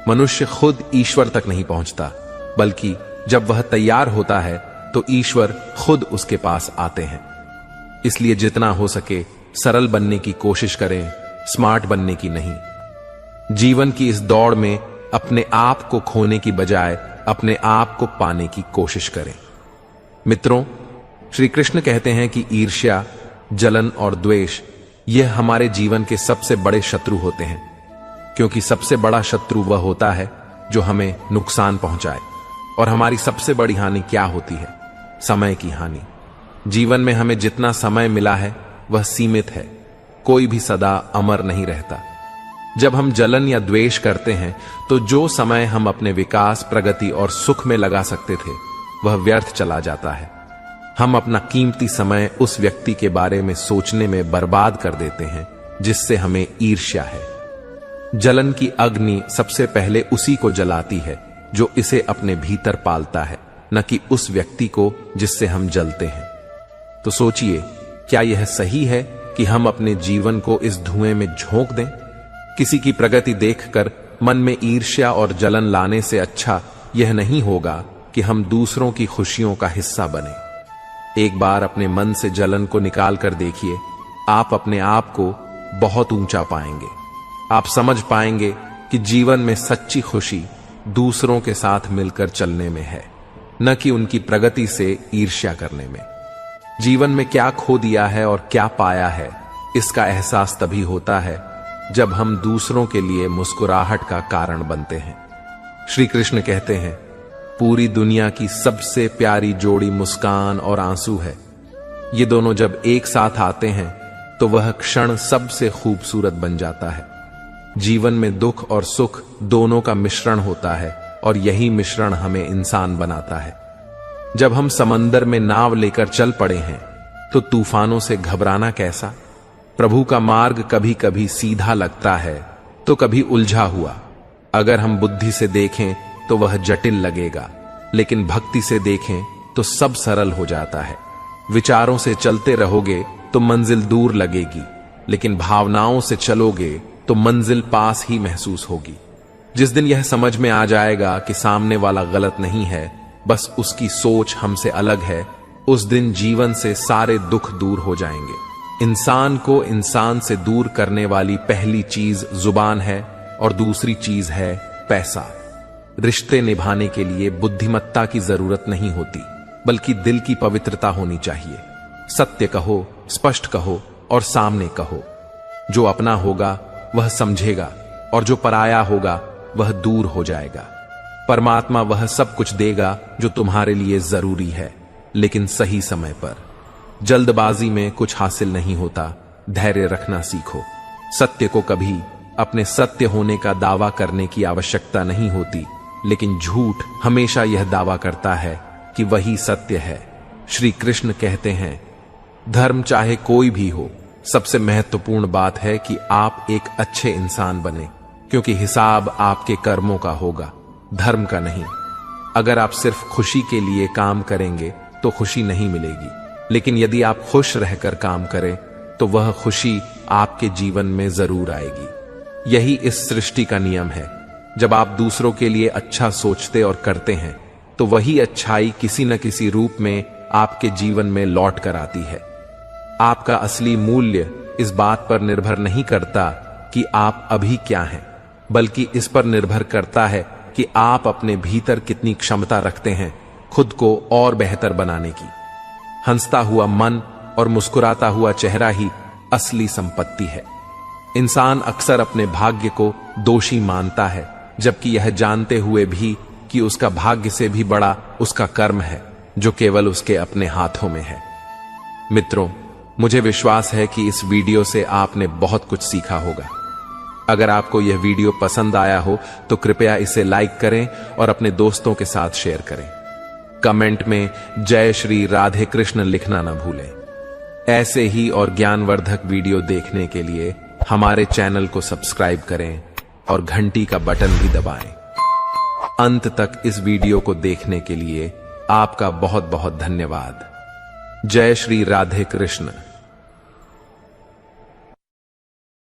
मनुष्य खुद ईश्वर तक नहीं पहुंचता, बल्कि जब वह तैयार होता है तो ईश्वर खुद उसके पास आते हैं। इसलिए जितना हो सके सरल बनने की कोशिश करें, स्मार्ट बनने की नहीं। जीवन की इस दौड़ में अपने आप को खोने की बजाय अपने आप को पाने की कोशिश करें। मित्रों, श्री कृष्ण कहते हैं कि ईर्ष्या, जलन और द्वेष यह हमारे जीवन के सबसे बड़े शत्रु होते हैं, क्योंकि सबसे बड़ा शत्रु वह होता है जो हमें नुकसान पहुंचाए। और हमारी सबसे बड़ी हानि क्या होती है? समय की हानि। जीवन में हमें जितना समय मिला है वह सीमित है, कोई भी सदा अमर नहीं रहता। जब हम जलन या द्वेष करते हैं तो जो समय हम अपने विकास, प्रगति और सुख में लगा सकते थे वह व्यर्थ चला जाता है। हम अपना कीमती समय उस व्यक्ति के बारे में सोचने में बर्बाद कर देते हैं जिससे हमें ईर्ष्या है। जलन की अग्नि सबसे पहले उसी को जलाती है जो इसे अपने भीतर पालता है, न कि उस व्यक्ति को जिससे हम जलते हैं। तो सोचिए, क्या यह सही है कि हम अपने जीवन को इस धुएं में झोंक दें? किसी की प्रगति देखकर मन में ईर्ष्या और जलन लाने से अच्छा यह नहीं होगा कि हम दूसरों की खुशियों का हिस्सा बने। एक बार अपने मन से जलन को निकाल कर देखिए, आप अपने आप को बहुत ऊंचा पाएंगे। आप समझ पाएंगे कि जीवन में सच्ची खुशी दूसरों के साथ मिलकर चलने में है, न कि उनकी प्रगति से ईर्ष्या करने में। जीवन में क्या खो दिया है और क्या पाया है, इसका एहसास तभी होता है जब हम दूसरों के लिए मुस्कुराहट का कारण बनते हैं। श्री कृष्ण कहते हैं, पूरी दुनिया की सबसे प्यारी जोड़ी मुस्कान और आंसू है। ये दोनों जब एक साथ आते हैं तो वह क्षण सबसे खूबसूरत बन जाता है। जीवन में दुख और सुख दोनों का मिश्रण होता है और यही मिश्रण हमें इंसान बनाता है। जब हम समंदर में नाव लेकर चल पड़े हैं तो तूफानों से घबराना कैसा? प्रभु का मार्ग कभी कभी सीधा लगता है तो कभी उलझा हुआ। अगर हम बुद्धि से देखें तो वह जटिल लगेगा, लेकिन भक्ति से देखें तो सब सरल हो जाता है। विचारों से चलते रहोगे तो मंजिल दूर लगेगी, लेकिन भावनाओं से चलोगे तो मंजिल पास ही महसूस होगी। जिस दिन यह समझ में आ जाएगा कि सामने वाला गलत नहीं है, बस उसकी सोच हमसे अलग है, उस दिन जीवन से सारे दुख दूर हो जाएंगे। इंसान को इंसान से दूर करने वाली पहली चीज जुबान है और दूसरी चीज है पैसा। रिश्ते निभाने के लिए बुद्धिमत्ता की जरूरत नहीं होती, बल्कि दिल की पवित्रता होनी चाहिए। सत्य कहो, स्पष्ट कहो और सामने कहो। जो अपना होगा वह समझेगा और जो पराया होगा वह दूर हो जाएगा। परमात्मा वह सब कुछ देगा जो तुम्हारे लिए जरूरी है, लेकिन सही समय पर। जल्दबाजी में कुछ हासिल नहीं होता, धैर्य रखना सीखो। सत्य को कभी अपने सत्य होने का दावा करने की आवश्यकता नहीं होती, लेकिन झूठ हमेशा यह दावा करता है कि वही सत्य है। श्री कृष्ण कहते हैं, धर्म चाहे कोई भी हो, सबसे महत्वपूर्ण बात है कि आप एक अच्छे इंसान बने, क्योंकि हिसाब आपके कर्मों का होगा, धर्म का नहीं। अगर आप सिर्फ खुशी के लिए काम करेंगे तो खुशी नहीं मिलेगी, लेकिन यदि आप खुश रहकर काम करें तो वह खुशी आपके जीवन में जरूर आएगी। यही इस सृष्टि का नियम है। जब आप दूसरों के लिए अच्छा सोचते और करते हैं तो वही अच्छाई किसी न किसी रूप में आपके जीवन में लौट कर आती है। आपका असली मूल्य इस बात पर निर्भर नहीं करता कि आप अभी क्या हैं, बल्कि इस पर निर्भर करता है कि आप अपने भीतर कितनी क्षमता रखते हैं खुद को और बेहतर बनाने की। हंसता हुआ मन और मुस्कुराता हुआ चेहरा ही असली संपत्ति है। इंसान अक्सर अपने भाग्य को दोषी मानता है, जबकि यह जानते हुए भी कि उसका भाग्य से भी बड़ा उसका कर्म है, जो केवल उसके अपने हाथों में है। मित्रों, मुझे विश्वास है कि इस वीडियो से आपने बहुत कुछ सीखा होगा। अगर आपको यह वीडियो पसंद आया हो तो कृपया इसे लाइक करें और अपने दोस्तों के साथ शेयर करें। कमेंट में जय श्री राधे कृष्ण लिखना न भूलें। ऐसे ही और ज्ञानवर्धक वीडियो देखने के लिए हमारे चैनल को सब्सक्राइब करें और घंटी का बटन भी दबाएं। अंत तक इस वीडियो को देखने के लिए आपका बहुत बहुत धन्यवाद। जय श्री राधे कृष्ण।